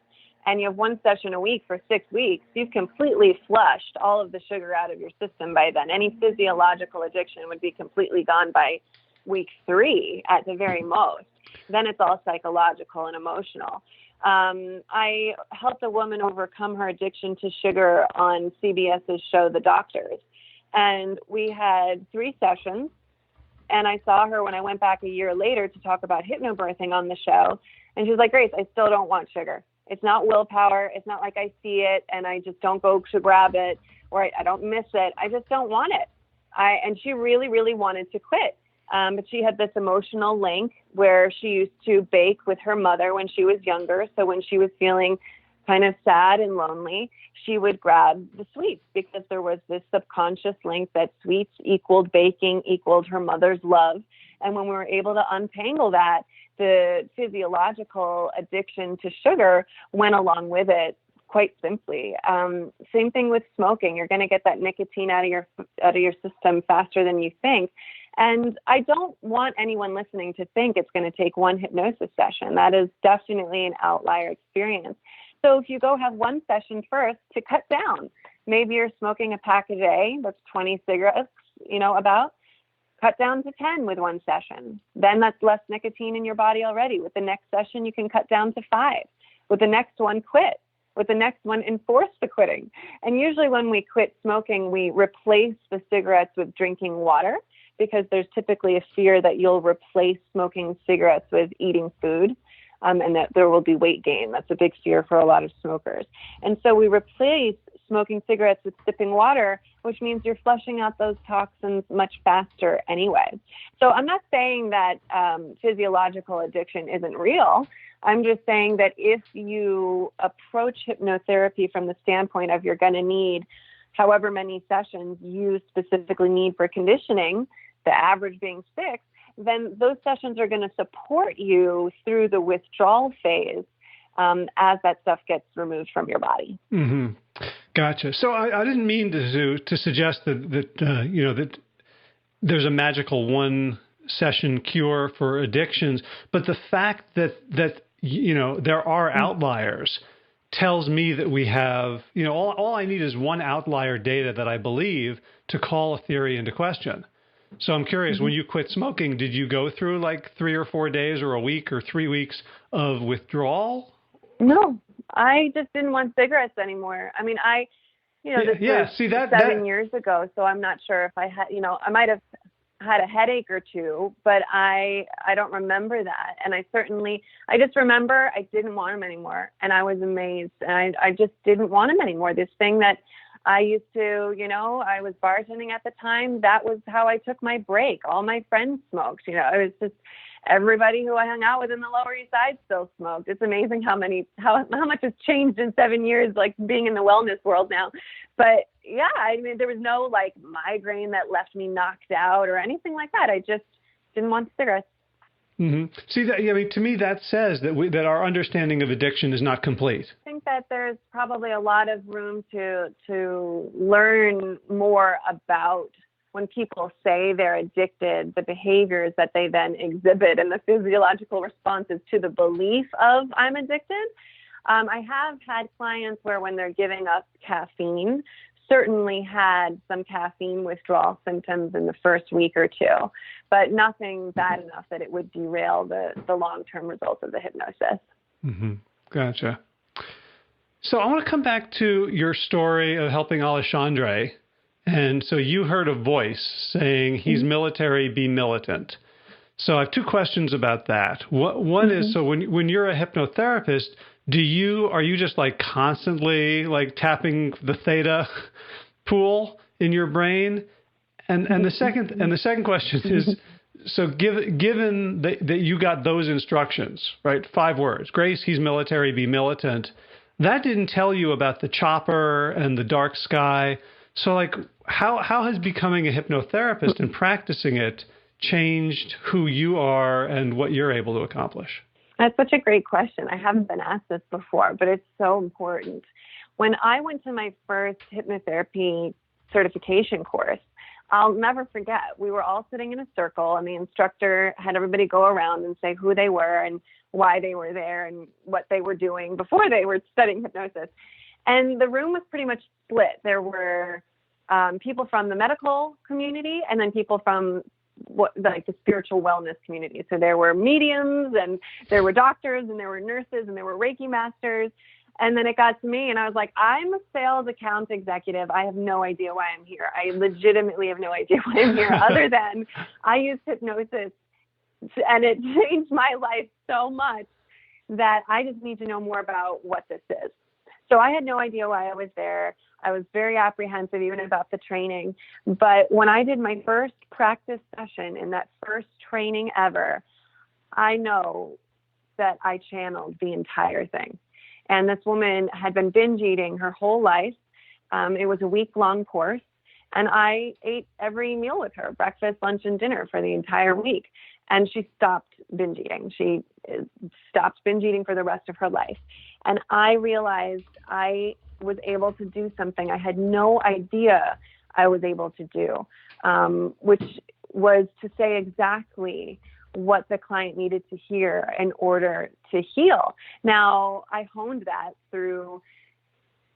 and you have 1 session a week for 6 weeks, you've completely flushed all of the sugar out of your system by then. Any physiological addiction would be completely gone by week 3 at the very most. Then it's all psychological and emotional. I helped a woman overcome her addiction to sugar on CBS's show, The Doctors. And we had 3 sessions. And I saw her when I went back a year later to talk about hypnobirthing on the show. And she was like, Grace, I still don't want sugar. It's not willpower. It's not like I see it and I just don't go to grab it, or I don't miss it. I just don't want it. And she really, really wanted to quit. But she had this emotional link where she used to bake with her mother when she was younger. So when she was feeling kind of sad and lonely, she would grab the sweets because there was this subconscious link that sweets equaled baking, equaled her mother's love. And when we were able to untangle that, the physiological addiction to sugar went along with it quite simply. Same thing with smoking. You're going to get that nicotine out of your system faster than you think. And I don't want anyone listening to think it's going to take one hypnosis session. That is definitely an outlier experience. So if you go have one session first to cut down, maybe you're smoking a pack a day, that's 20 cigarettes, about. Cut down to 10 with one session. Then that's less nicotine in your body already. With the next session, you can cut down to 5. With the next one, quit. With the next one, enforce the quitting. And usually when we quit smoking, we replace the cigarettes with drinking water, because there's typically a fear that you'll replace smoking cigarettes with eating food, and that there will be weight gain. That's a big fear for a lot of smokers. And so we replace smoking cigarettes with sipping water, which means you're flushing out those toxins much faster anyway. So I'm not saying that physiological addiction isn't real. I'm just saying that if you approach hypnotherapy from the standpoint of you're going to need however many sessions you specifically need for conditioning, the average being 6, then those sessions are going to support you through the withdrawal phase as that stuff gets removed from your body. Mm-hmm. Gotcha. So I didn't mean to suggest that there's a magical one session cure for addictions, but the fact that there are outliers tells me that we have, all I need is one outlier data that I believe to call a theory into question. So I'm curious, mm-hmm. when you quit smoking, did you go through like 3 or 4 days or a week or 3 weeks of withdrawal? No, I just didn't want cigarettes anymore. I mean, this was 7 years ago, so I'm not sure if I had, I might have had a headache or 2, but I don't remember that. And I just remember I didn't want them anymore. And I was amazed. And I just didn't want them anymore. This thing that I used to, I was bartending at the time. That was how I took my break. All my friends smoked, it was just everybody who I hung out with in the Lower East Side still smoked. It's amazing how much has changed in 7 years, like being in the wellness world now. But yeah, I mean, there was no like migraine that left me knocked out or anything like that. I just didn't want cigarettes. Mm-hmm. See, to me, that says that our understanding of addiction is not complete. I think that there's probably a lot of room to learn more about when people say they're addicted, the behaviors that they then exhibit and the physiological responses to the belief of I'm addicted. I have had clients where when they're giving up caffeine, certainly had some caffeine withdrawal symptoms in the first week or 2, but nothing bad enough that it would derail the long-term results of the hypnosis. Mm-hmm. Gotcha. So I want to come back to your story of helping Alexandre. And so you heard a voice saying he's military, be militant. So I have 2 questions about that. One is, so when you're a hypnotherapist, are you just like constantly like tapping the theta pool in your brain? And the second question is, so given that you got those instructions, right? 5 words, Grace, he's military, be militant. That didn't tell you about the chopper and the dark sky. So like, how has becoming a hypnotherapist and practicing it changed who you are and what you're able to accomplish? That's such a great question. I haven't been asked this before, but it's so important. When I went to my first hypnotherapy certification course, I'll never forget, we were all sitting in a circle and the instructor had everybody go around and say who they were and why they were there and what they were doing before they were studying hypnosis. And the room was pretty much split. There were people from the medical community and then people from like the spiritual wellness community. So there were mediums, and there were doctors, and there were nurses, and there were Reiki masters. And then it got to me, and I was like, I'm a sales account executive. I have no idea why I'm here. I legitimately have no idea why I'm here, other than I used hypnosis, and it changed my life so much that I just need to know more about what this is. So I had no idea why I was there. I was very apprehensive even about the training. But when I did my first practice session in that first training ever, I know that I channeled the entire thing. And this woman had been binge eating her whole life. It was a week-long course. And I ate every meal with her, breakfast, lunch, and dinner for the entire week. And she stopped binge eating. She stopped binge eating for the rest of her life. And I realized I was able to do something I had no idea I was able to do, which was to say exactly what the client needed to hear in order to heal. Now, I honed that through,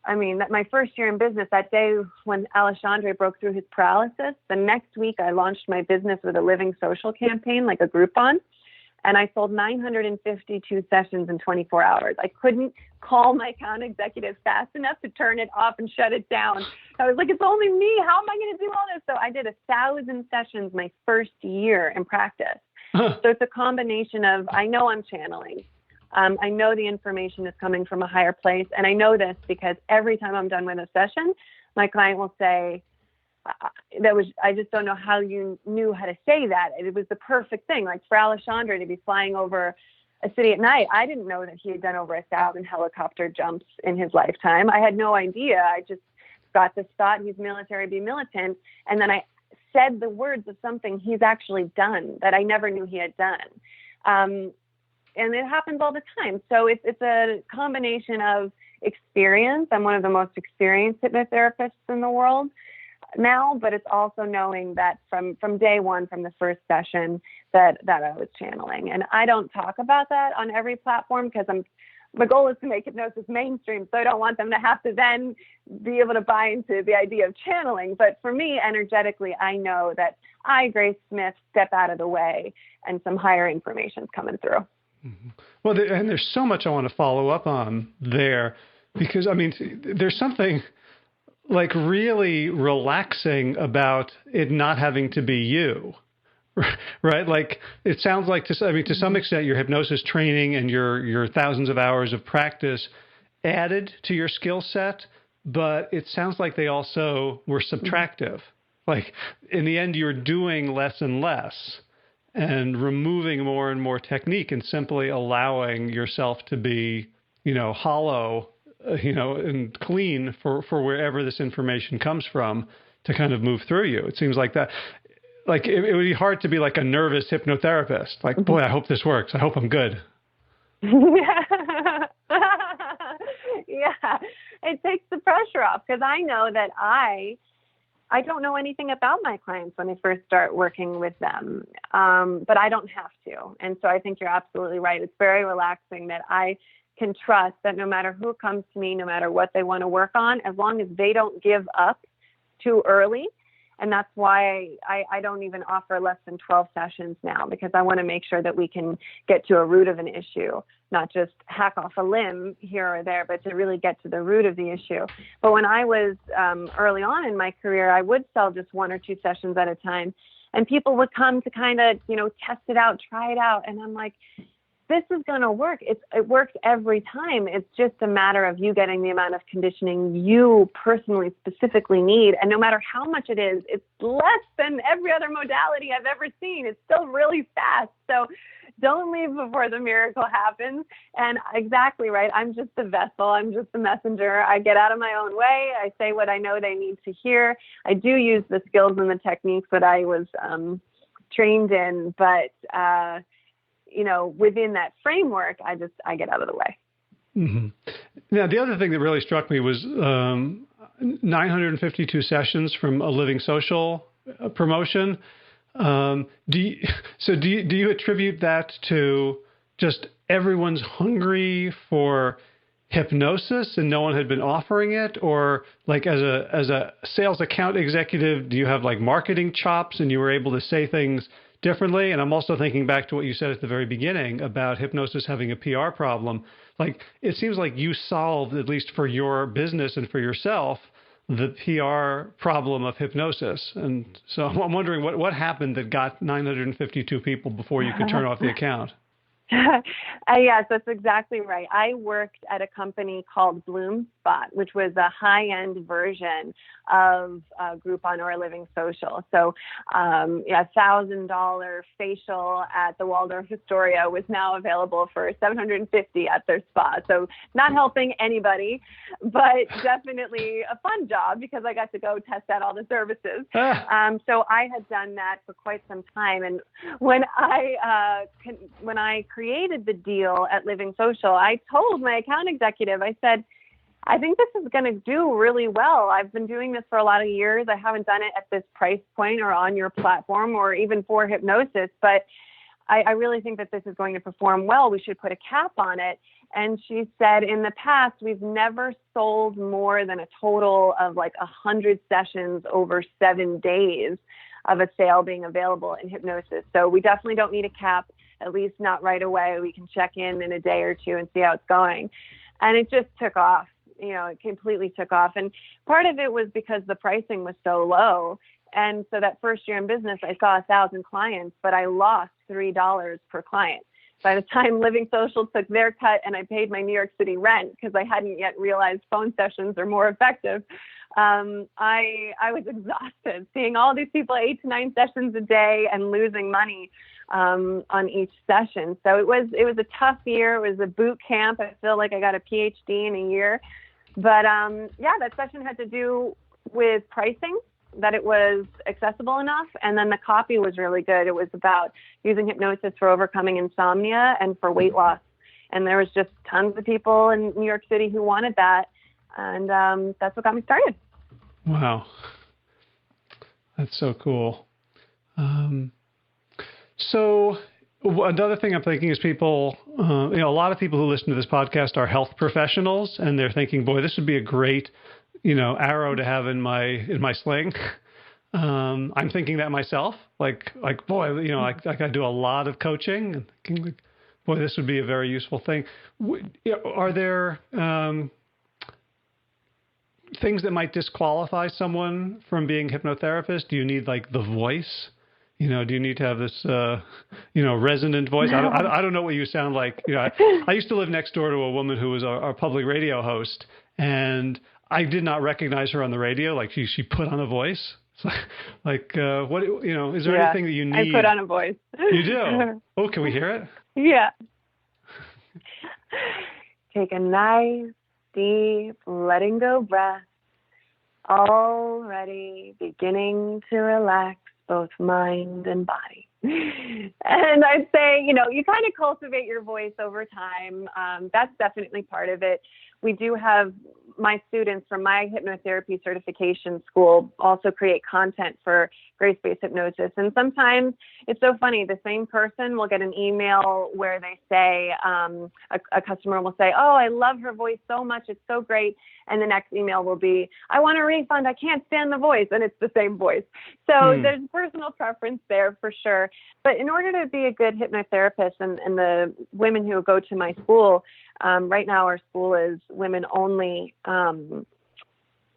my first year in business, that day when Alexandre broke through his paralysis, the next week I launched my business with a living social campaign, like a Groupon, and I sold 952 sessions in 24 hours. I couldn't call my account executive fast enough to turn it off and shut it down. I was like, it's only me. How am I going to do all this? So I did 1,000 sessions my first year in practice. So it's a combination of, I know I'm channeling. I know the information is coming from a higher place. And I know this because every time I'm done with a session, my client will say, I just don't know how you knew how to say that. It was the perfect thing. Like for Alexandre to be flying over a city at night, I didn't know that he had done over 1,000 helicopter jumps in his lifetime. I had no idea. I just got this thought, he's military, be militant. And then I said the words of something he's actually done that I never knew he had done. And it happens all the time. So it's a combination of experience. I'm one of the most experienced hypnotherapists in the world now, but it's also knowing that from day one, from the first session, that I was channeling. And I don't talk about that on every platform because my goal is to make hypnosis mainstream. So I don't want them to have to then be able to buy into the idea of channeling. But for me, energetically, I know that I, Grace Smith, step out of the way and some higher information is coming through. Mm-hmm. Well, and there's so much I want to follow up on there because, there's something like really relaxing about it not having to be you, right? Like it sounds like to some extent your hypnosis training and your thousands of hours of practice added to your skill set, but it sounds like they also were subtractive. Like in the end, you're doing less and less and removing more and more technique and simply allowing yourself to be, hollow, and clean for wherever this information comes from to kind of move through you. It seems like that, like it would be hard to be like a nervous hypnotherapist. Like, boy, I hope this works. I hope I'm good. Yeah, it takes the pressure off because I know that I don't know anything about my clients when I first start working with them, but I don't have to. And so I think you're absolutely right. It's very relaxing that I can trust that no matter who comes to me, no matter what they want to work on, as long as they don't give up too early. And that's why I don't even offer less than 12 sessions now, because I want to make sure that we can get to a root of an issue, not just hack off a limb here or there, but to really get to the root of the issue. But when I was early on in my career, I would sell just 1 or 2 sessions at a time. And people would come to kind of, test it out, try it out. And I'm like, this is going to work. It works every time. It's just a matter of you getting the amount of conditioning you personally, specifically need. And no matter how much it is, it's less than every other modality I've ever seen. It's still really fast. So don't leave before the miracle happens. And exactly right. I'm just the vessel. I'm just the messenger. I get out of my own way. I say what I know they need to hear. I do use the skills and the techniques that I was trained in, but within that framework, I get out of the way. Mm-hmm. Now, the other thing that really struck me was 952 sessions from a living social promotion. Do you attribute that to just everyone's hungry for hypnosis and no one had been offering it? Or like as a sales account executive, do you have like marketing chops and you were able to say things differently? And I'm also thinking back to what you said at the very beginning about hypnosis having a PR problem. Like, it seems like you solved, at least for your business and for yourself, the PR problem of hypnosis. And so I'm wondering what happened that got 952 people before you could turn off the account. Yes, that's exactly right. I worked at a company called Bloom Spot, which was a high-end version of Groupon or Living Social. So $1,000 facial at the Waldorf Astoria was now available for $750 at their spa. So not helping anybody, but definitely a fun job because I got to go test out all the services. So I had done that for quite some time. And when I created the deal at Living Social, I told my account executive, I said, I think this is going to do really well. I've been doing this for a lot of years. I haven't done it at this price point or on your platform or even for hypnosis, but I really think that this is going to perform well. We should put a cap on it. And she said, in the past, we've never sold more than a total of like 100 sessions over 7 days of a sale being available in hypnosis. So we definitely don't need a cap, at least not right away. We can check in a day or two and see how it's going. And it just took off. It completely took off. And part of it was because the pricing was so low. And so that first year in business, I saw 1,000 clients, but I lost $3 per client. By the time Living Social took their cut and I paid my New York City rent because I hadn't yet realized phone sessions are more effective, I was exhausted seeing all these people 8 to 9 sessions a day and losing money on each session. So it was a tough year. It was a boot camp. I feel like I got a PhD in a year. But that session had to do with pricing, that it was accessible enough. And then the copy was really good. It was about using hypnosis for overcoming insomnia and for weight loss. And there was just tons of people in New York City who wanted that. And that's what got me started. Wow. That's so cool. So another thing I'm thinking is people, a lot of people who listen to this podcast are health professionals, and they're thinking, boy, this would be a great, arrow to have in my sling. I'm thinking that myself, like, boy, I do a lot of coaching and thinking, like, boy, this would be a very useful thing. Are there things that might disqualify someone from being a hypnotherapist? Do you need like the voice? Do you need to have this, resonant voice? I don't know what you sound like. I used to live next door to a woman who was our public radio host, and I did not recognize her on the radio. Like she put on a voice. So, like, what, is there anything that you need? I put on a voice. You do? Oh, can we hear it? Yeah. Take a nice, deep, letting go breath. Already beginning to relax both mind and body. And I'd say, you kind of cultivate your voice over time. That's definitely part of it. We do have my students from my hypnotherapy certification school also create content for grace-based hypnosis. And sometimes it's so funny. The same person will get an email where they say, a customer will say, oh, I love her voice so much. It's so great. And the next email will be, I want a refund. I can't stand the voice. And it's the same voice. So there's personal preference there for sure. But in order to be a good hypnotherapist, and the women who go to my school, right now our school is women only,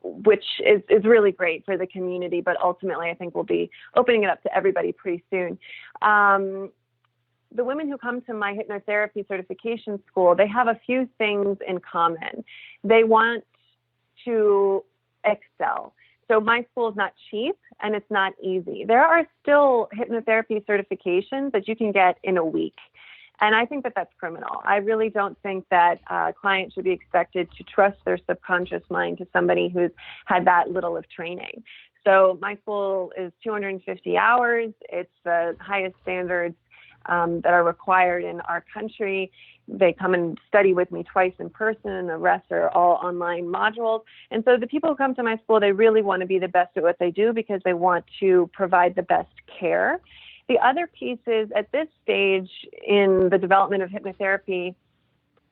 which is really great for the community, but ultimately I think we'll be opening it up to everybody pretty soon. The women who come to my hypnotherapy certification school, they have a few things in common. They want to excel. So my school is not cheap and it's not easy. There are still hypnotherapy certifications that you can get in a week. And I think that that's criminal. I really don't think that clients should be expected to trust their subconscious mind to somebody who's had that little of training. So my school is 250 hours. It's the highest standards that are required in our country. They come and study with me twice in person, and the rest are all online modules. And so the people who come to my school, they really want to be the best at what they do because they want to provide the best care. The other piece is, at this stage in the development of hypnotherapy,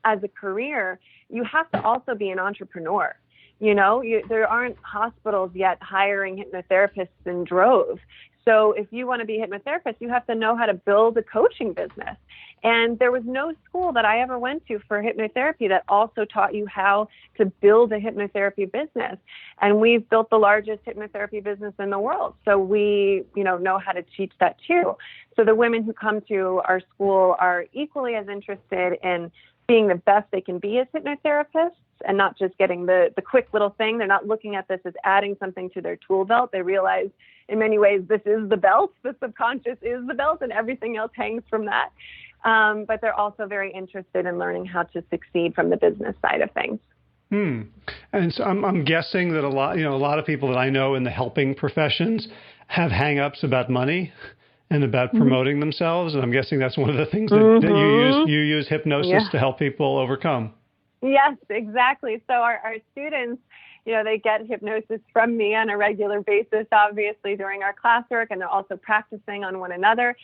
as a career, you have to also be an entrepreneur. There aren't hospitals yet hiring hypnotherapists in droves. So if you want to be a hypnotherapist, you have to know how to build a coaching business. And there was no school that I ever went to for hypnotherapy that also taught you how to build a hypnotherapy business. And we've built the largest hypnotherapy business in the world. So we, know how to teach that too. So the women who come to our school are equally as interested in being the best they can be as hypnotherapists and not just getting the quick little thing. They're not looking at this as adding something to their tool belt. They realize in many ways this is the belt, the subconscious is the belt, and everything else hangs from that. But they're also very interested in learning how to succeed from the business side of things. And so I'm guessing that a lot of people that I know in the helping professions have hang-ups about money and about promoting themselves. And I'm guessing that's one of the things that you use hypnosis to help people overcome. Yes, exactly. So our students, they get hypnosis from me on a regular basis, obviously during our classwork, and they're also practicing on one another.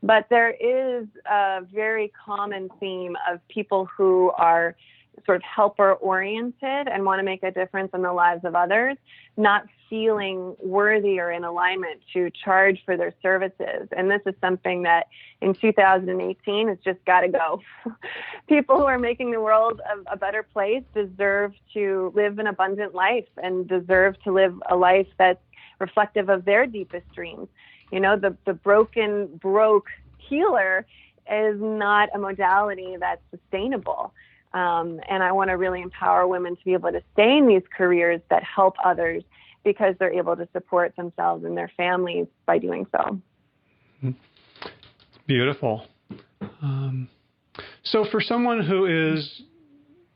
But there is a very common theme of people who are sort of helper-oriented and want to make a difference in the lives of others, not feeling worthy or in alignment to charge for their services. And this is something that in 2018 has just got to go. People who are making the world a better place deserve to live an abundant life and deserve to live a life that's reflective of their deepest dreams. The broke healer is not a modality that's sustainable. And I want to really empower women to be able to stay in these careers that help others because they're able to support themselves and their families by doing so. Beautiful. So for someone who is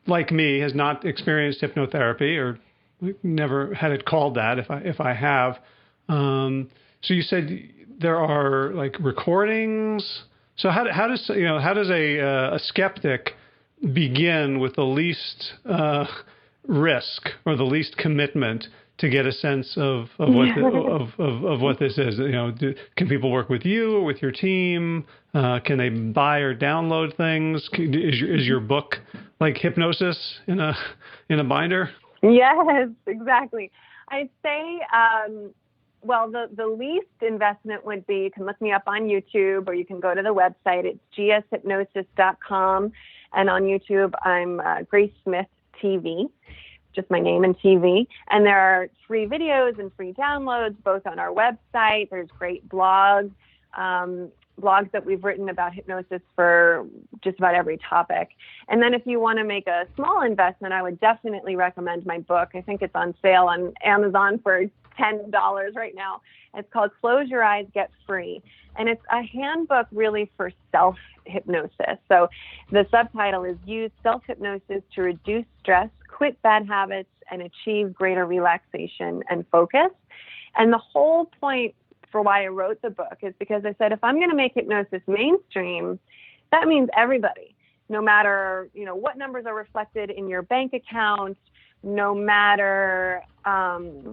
like me, has not experienced hypnotherapy or never had it called that, if I have, so you said there are like recordings. So how does a skeptic begin with the least risk or the least commitment to get a sense of what this is? Can people work with you or with your team? Can they buy or download things? Is your book like Hypnosis in a binder? Yes, exactly. I'd say, the least investment would be, you can look me up on YouTube or you can go to the website. It's gshypnosis.com. And on YouTube, I'm Grace Smith TV, just my name and TV. And there are free videos and free downloads, both on our website. There's great blogs that we've written about hypnosis for just about every topic. And then if you want to make a small investment, I would definitely recommend my book. I think it's on sale on Amazon for $10 right now. It's called Close Your Eyes, Get Free. And it's a handbook really for self-hypnosis. So the subtitle is Use Self-Hypnosis to Reduce Stress, Quit Bad Habits, and Achieve Greater Relaxation and Focus. And the whole point for why I wrote the book is because I said, if I'm going to make hypnosis mainstream, that means everybody, no matter, what numbers are reflected in your bank account, no matter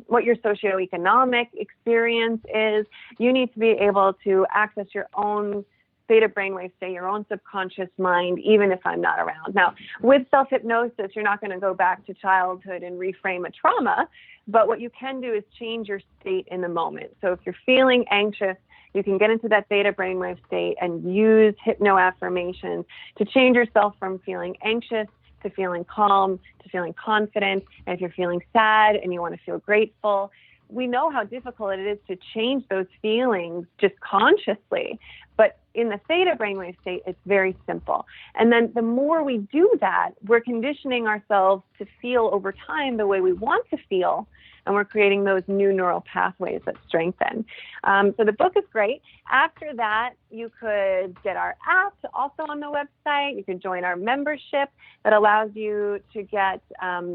what your socioeconomic experience is, you need to be able to access your own theta brainwave state, your own subconscious mind, even if I'm not around. Now, with self-hypnosis, you're not going to go back to childhood and reframe a trauma, but what you can do is change your state in the moment. So if you're feeling anxious, you can get into that theta brainwave state and use hypno-affirmations to change yourself from feeling anxious to feeling calm, to feeling confident. And if you're feeling sad and you want to feel grateful, we know how difficult it is to change those feelings just consciously. But in the theta brainwave state, it's very simple. And then the more we do that, we're conditioning ourselves to feel over time the way we want to feel. And we're creating those new neural pathways that strengthen. So the book is great. After that, you could get our app also on the website. You can join our membership that allows you to get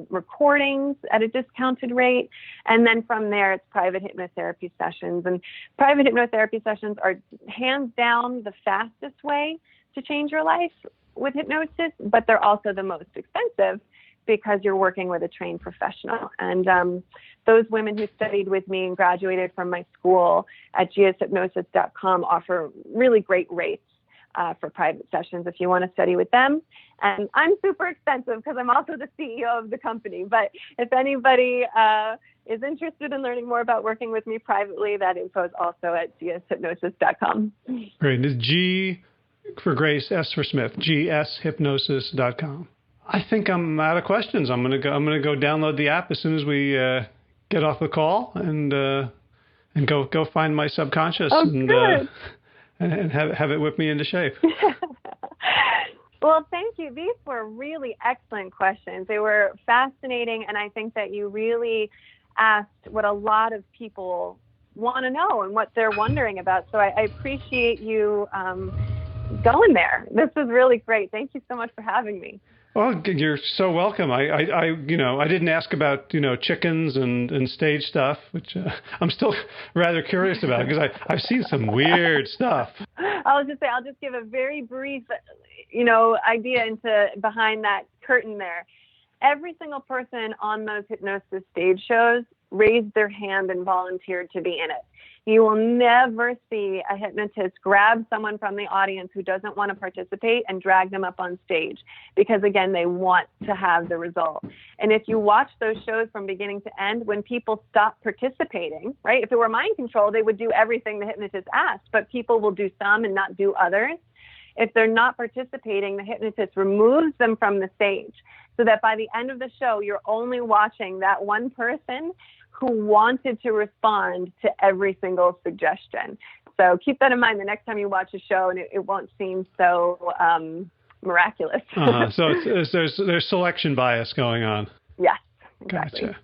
recordings at a discounted rate. And then from there, it's private hypnotherapy sessions. And private hypnotherapy sessions are hands down the fastest way to change your life with hypnosis, but they're also the most expensive because you're working with a trained professional. And those women who studied with me and graduated from my school at gshypnosis.com offer really great rates for private sessions if you want to study with them. And I'm super expensive because I'm also the CEO of the company. But if anybody is interested in learning more about working with me privately, that info is also at gshypnosis.com. Great. And it's G for Grace, S for Smith, gshypnosis.com. I think I'm out of questions. I'm gonna go download the app as soon as we get off the call and go find my subconscious and have it whip me into shape. Well, thank you. These were really excellent questions. They were fascinating, and I think that you really asked what a lot of people want to know and what they're wondering about. So I appreciate you going there. This was really great. Thank you so much for having me. Well, you're so welcome. I didn't ask about, chickens and stage stuff, which I'm still rather curious about because I've seen some weird stuff. I'll just give a very brief, idea into behind that curtain there. Every single person on those hypnosis stage shows raised their hand and volunteered to be in it. You will never see a hypnotist grab someone from the audience who doesn't want to participate and drag them up on stage because, again, they want to have the result. And if you watch those shows from beginning to end, when people stop participating, right, if it were mind control, they would do everything the hypnotist asked, but people will do some and not do others. If they're not participating, the hypnotist removes them from the stage so that by the end of the show, you're only watching that one person who wanted to respond to every single suggestion. So keep that in mind the next time you watch a show, and it won't seem so miraculous. So there's selection bias going on. Yes, exactly.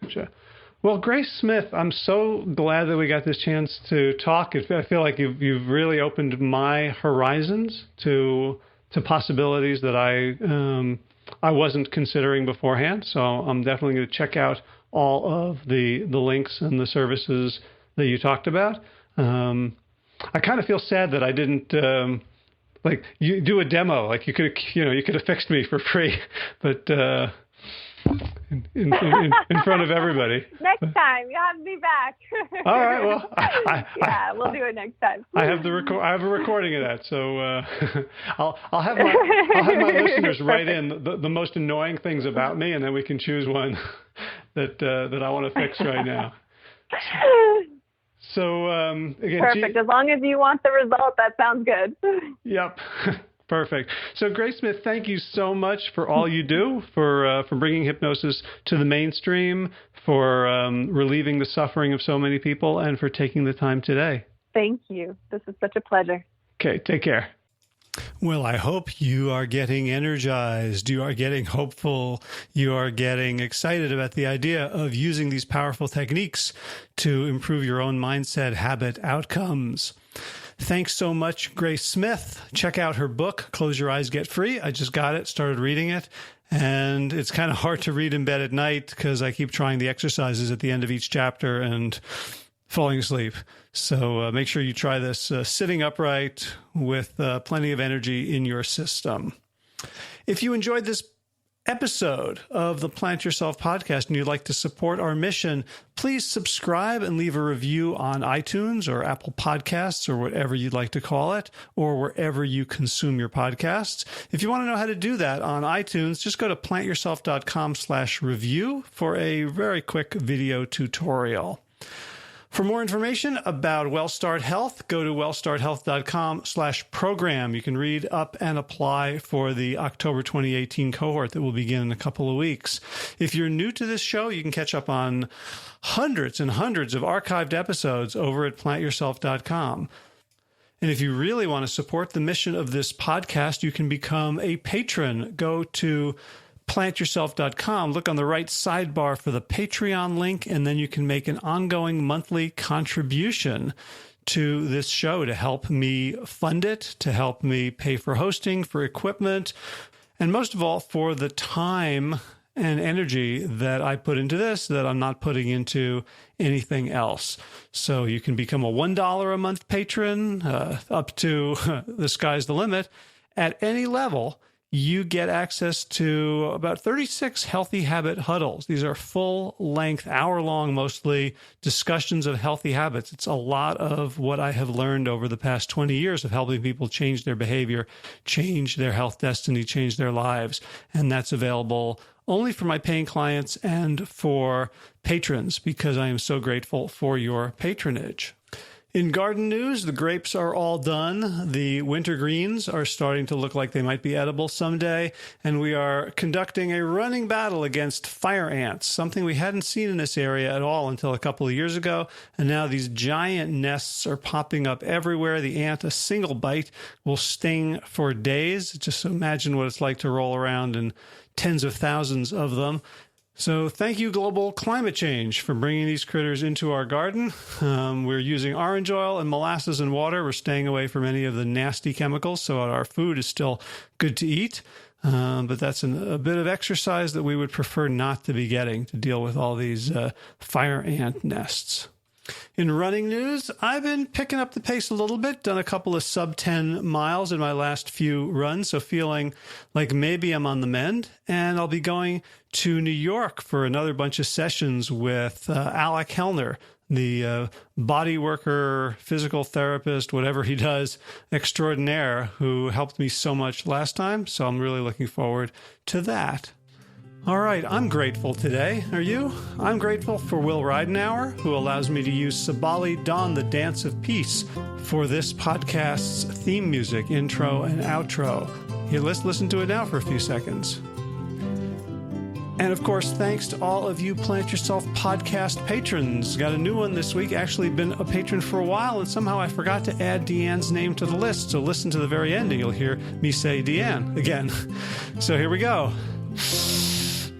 Gotcha. Well, Grace Smith, I'm so glad that we got this chance to talk. I feel like you've really opened my horizons to possibilities that I wasn't considering beforehand. So I'm definitely going to check out all of the links and the services that you talked about. I kind of feel sad that I didn't you do a demo. Like you could have fixed me for free, but in front of everybody. Next time you have me back. All right. Well, we'll do it next time. I have I have a recording of that, so I'll have my listeners write in the most annoying things about me, and then we can choose one that I want to fix right now. So again, perfect. As long as you want the result, that sounds good. Yep. Perfect. So, Grace Smith, thank you so much for all you do, for bringing hypnosis to the mainstream, for relieving the suffering of so many people, and for taking the time today. Thank you. This is such a pleasure. Okay, take care. Well, I hope you are getting energized, you are getting hopeful, you are getting excited about the idea of using these powerful techniques to improve your own mindset, habit, outcomes. Thanks so much, Grace Smith. Check out her book, Close Your Eyes, Get Free. I just got it, started reading it, and it's kind of hard to read in bed at night because I keep trying the exercises at the end of each chapter and falling asleep. So make sure you try this sitting upright with plenty of energy in your system. If you enjoyed this episode of the Plant Yourself podcast and you'd like to support our mission, please subscribe and leave a review on iTunes or Apple Podcasts or whatever you'd like to call it, or wherever you consume your podcasts. If you want to know how to do that on iTunes, just go to plantyourself.com/review for a very quick video tutorial. For more information about WellStart Health, go to wellstarthealth.com/program. You can read up and apply for the October 2018 cohort that will begin in a couple of weeks. If you're new to this show, you can catch up on hundreds and hundreds of archived episodes over at plantyourself.com. And if you really want to support the mission of this podcast, you can become a patron. Go to plantyourself.com, look on the right sidebar for the Patreon link, and then you can make an ongoing monthly contribution to this show to help me fund it, to help me pay for hosting, for equipment, and most of all, for the time and energy that I put into this that I'm not putting into anything else. So you can become a $1 a month patron, up to the sky's the limit. At any level, you get access to about 36 Healthy Habit Huddles. These are full-length, hour-long, mostly, discussions of healthy habits. It's a lot of what I have learned over the past 20 years of helping people change their behavior, change their health destiny, change their lives. And that's available only for my paying clients and for patrons, because I am so grateful for your patronage. In garden news, the grapes are all done. The winter greens are starting to look like they might be edible someday. And we are conducting a running battle against fire ants, something we hadn't seen in this area at all until a couple of years ago. And now these giant nests are popping up everywhere. The ant, a single bite, will sting for days. Just imagine what it's like to roll around in tens of thousands of them. So thank you, global climate change, for bringing these critters into our garden. We're using orange oil and molasses and water. We're staying away from any of the nasty chemicals, so our food is still good to eat. But that's a bit of exercise that we would prefer not to be getting to deal with all these fire ant nests. In running news, I've been picking up the pace a little bit, done a couple of sub-10 miles in my last few runs, so feeling like maybe I'm on the mend. And I'll be going to New York for another bunch of sessions with Alec Hellner, the body worker, physical therapist, whatever he does, extraordinaire, who helped me so much last time. So I'm really looking forward to that. All right, I'm grateful today. Are you? I'm grateful for Will Ridenauer, who allows me to use Sabali Dawn, the Dance of Peace, for this podcast's theme music, intro and outro. Here, let's listen to it now for a few seconds. And of course, thanks to all of you Plant Yourself podcast patrons. Got a new one this week. Actually been a patron for a while, and somehow I forgot to add Deanne's name to the list. So listen to the very end and you'll hear me say Deanne again. So here we go.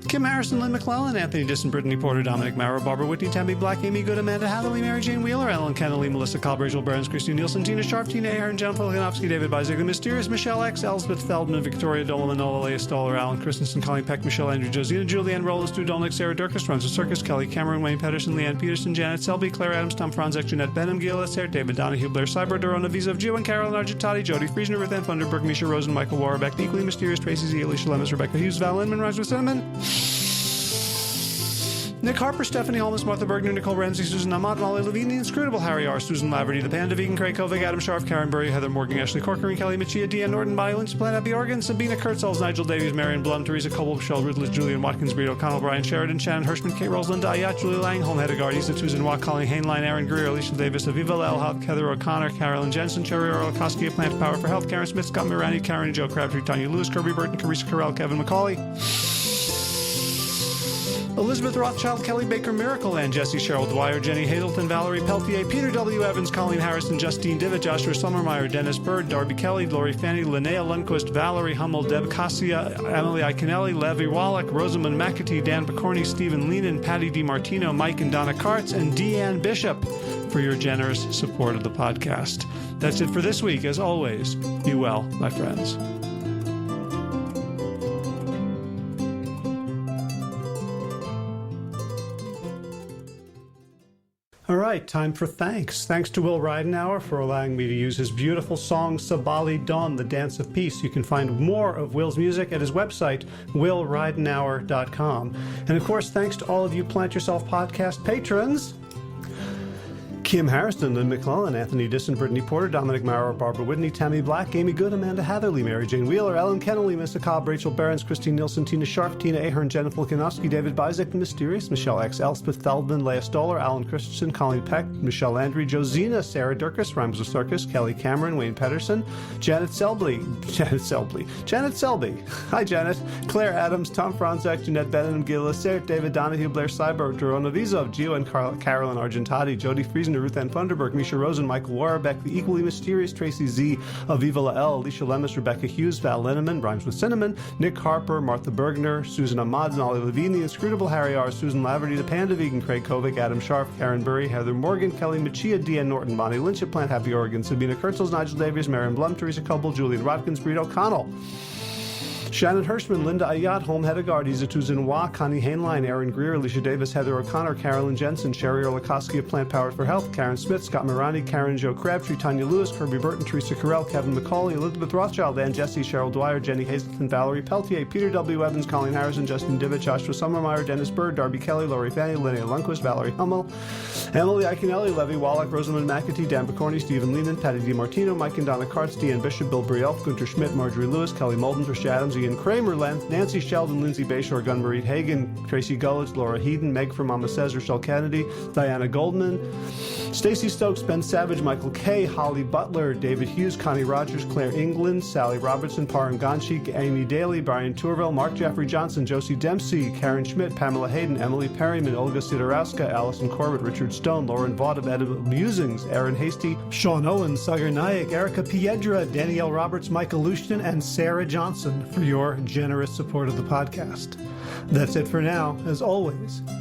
Kim Harrison, Lynn McClellan, Anthony Disson, Brittany Porter, Dominic Maurer, Barbara Whitney, Tammy Black, Amy Good, Amanda Hatherley, Mary Jane Wheeler, Ellen Kennelly, Melissa Cobb, Rachel Burns, Christine Nielsen, Tina Sharp, Tina Ahern, John Filikanovsky, David Bizek, The Mysterious, Michelle X, Elspeth Feldman, Victoria Dolan, Manola, Leah Stoller, Alan Christensen, Colleen Peck, Michelle Andrew, Josina, Julianne Rollins, Stu Dolnick, Sarah Durkis, Runs a Circus, Kelly Cameron, Wayne Pedersen, Leanne Peterson, Janet Selby, Claire Adams, Tom Franzek, Jeanette Benham, Gila Sarah, David Donahue, Blair Cyber, Dorona Visa, Gio and Carolyn Argentati, Jody Friesner, Ruth Ann Funderburg, Misha Rosen, Michael Warbeck, The Equally Mysterious, Tracy Z, Alicia Lemus, Rebecca Hughes, Val Lindman, Rise with Cinnamon, Nick Harper, Stephanie Holmes, Martha Bergner, Nicole Ramsey, Susan Ahmad, Molly Levine, The Inscrutable, Harry R., Susan Laverty, The Panda Vegan, Craig Kovic, Adam Scharf, Karen Burry, Heather Morgan, Ashley Corcoran, Kelly Machia, Deanne Norton, Bonnie Lynch, Plant Happy Oregon, Sabina Kurtzels, Nigel Davies, Marion Blum, Teresa Coble, Michelle Rutledge, Julian Watkins, Breed O'Connell, Brian Sheridan, Shannon Hirschman, Kate Rose, Linda Ayat, Julie Lang, Home Hedegaard, Isa Susan Watt, Colleen Hainline, Aaron Greer, Alicia Davis, Aviva Lelhoff, Heather O'Connor, Carolyn Jensen, Cherry Orlakowski, Plant Power for Health, Karen Smith, Scott Mirani, Karen and Joe Crabtree, Tanya Lewis, Kirby Burton, Carissa Carell, Kevin McCauley, Elizabeth Rothschild, Kelly Baker, Miracle, and Jesse Cheryl Dwyer, Jenny Hazelton, Valerie Peltier, Peter W. Evans, Colleen Harrison, Justine Divitt, Joshua Sommermeyer, Dennis Bird, Darby Kelly, Lori Fanny, Linnea Lundquist, Valerie Hummel, Deb Cassia, Emily Iconelli, Levi Wallach, Rosamund McAtee, Dan Picorni, Stephen Leenan, Patty DiMartino, Mike and Donna Kartz, and Deanne Bishop for your generous support of the podcast. That's it for this week. As always, be well, my friends. All right, time for thanks. Thanks to Will Ridenauer for allowing me to use his beautiful song, Sabali Dawn, the Dance of Peace. You can find more of Will's music at his website, willridenauer.com. And of course, thanks to all of you Plant Yourself podcast patrons. Kim Harrison, Lynn McClellan, Anthony Disson, Brittany Porter, Dominic Maurer, Barbara Whitney, Tammy Black, Amy Good, Amanda Hatherley, Mary Jane Wheeler, Ellen Kennelly, Mr. Cobb, Rachel Behrens, Christine Nielsen, Tina Sharp, Tina Ahern, Jennifer Filikanovsky, David Bizek, The Mysterious, Michelle X, Elspeth Feldman, Leah Stoller, Alan Christensen, Colleen Peck, Michelle Landry, Josina, Sarah Durkis, Rhymes with Circus, Kelly Cameron, Wayne Pedersen, Janet Selby, hi Janet, Claire Adams, Tom Franzek, Jeanette Benham, Gila Sarah, David Donahue, Blair Cyber, Dorona Vizov, Gio and Carolyn Argentati, Jody Friesner, Ruth Ann Funderburg, Misha Rosen, Michael Warbeck, The Equally Mysterious, Tracy Z, Aviva Lael, Alicia Lemus, Rebecca Hughes, Val Linneman, Rhymes with Cinnamon, Nick Harper, Martha Bergner, Susan Ahmad, Molly Levine, The Inscrutable, Harry R., Susan Laverty, The Panda Vegan, Craig Kovic, Adam Scharf, Karen Burry, Heather Morgan, Kelly Machia, Deanne Norton, Bonnie Lynch at Plant Happy Oregon, Sabina Kurtzels, Nigel Davies, Marion Blum, Teresa Coble, Julian Watkins, Breed O'Connell, Shannon Hirschman, Linda Ayat, Holm Hedegaard, Izatu Zinwa, Connie Hainline, Aaron Greer, Alicia Davis, Heather O'Connor, Carolyn Jensen, Sherry Orlikoski of Plant Powered for Health, Karen Smith, Scott Morani, Karen Jo Crabtree, Tanya Lewis, Kirby Burton, Teresa Carell, Kevin McCauley, Elizabeth Rothschild, Ann Jesse, Cheryl Dwyer, Jenny Hazelton, Valerie Peltier, Peter W. Evans, Colleen Harrison, Justin Divich, Joshua Summermeyer, Dennis Bird, Darby Kelly, Lori Fanny, Linnea Lundquist, Valerie Hummel, Emily Iaconelli, Levy Wallach, Rosamund McAtee, Dan Picorni, Stephen Lehman, Patty DiMartino, Mike and Donna Kartz, Deanne Bishop, Bill Brielf, Gunter Schmidt, Marjorie Lewis, Kelly Molden, Tricia Adams, Ian Kramer, Nancy Sheldon, Lindsay Bayshore, Gunmarie Hagen, Tracy Gullidge, Laura Heaton, Meg from Mama Says, Rochelle Kennedy, Diana Goldman, Stacey Stokes, Ben Savage, Michael Kay, Holly Butler, David Hughes, Connie Rogers, Claire England, Sally Robertson, Param Ganshi, Amy Daly, Brian Tourville, Mark Jeffrey Johnson, Josie Dempsey, Karen Schmidt, Pamela Hayden, Emily Perryman, Olga Sidorowska, Allison Corbett, Richard Stone, Lauren Vaught of Edible Musings, Aaron Hasty, Sean Owen, Sagar Nayak, Erica Piedra, Danielle Roberts, Michael Lushton, and Sarah Johnson for your generous support of the podcast. That's it for now. As always,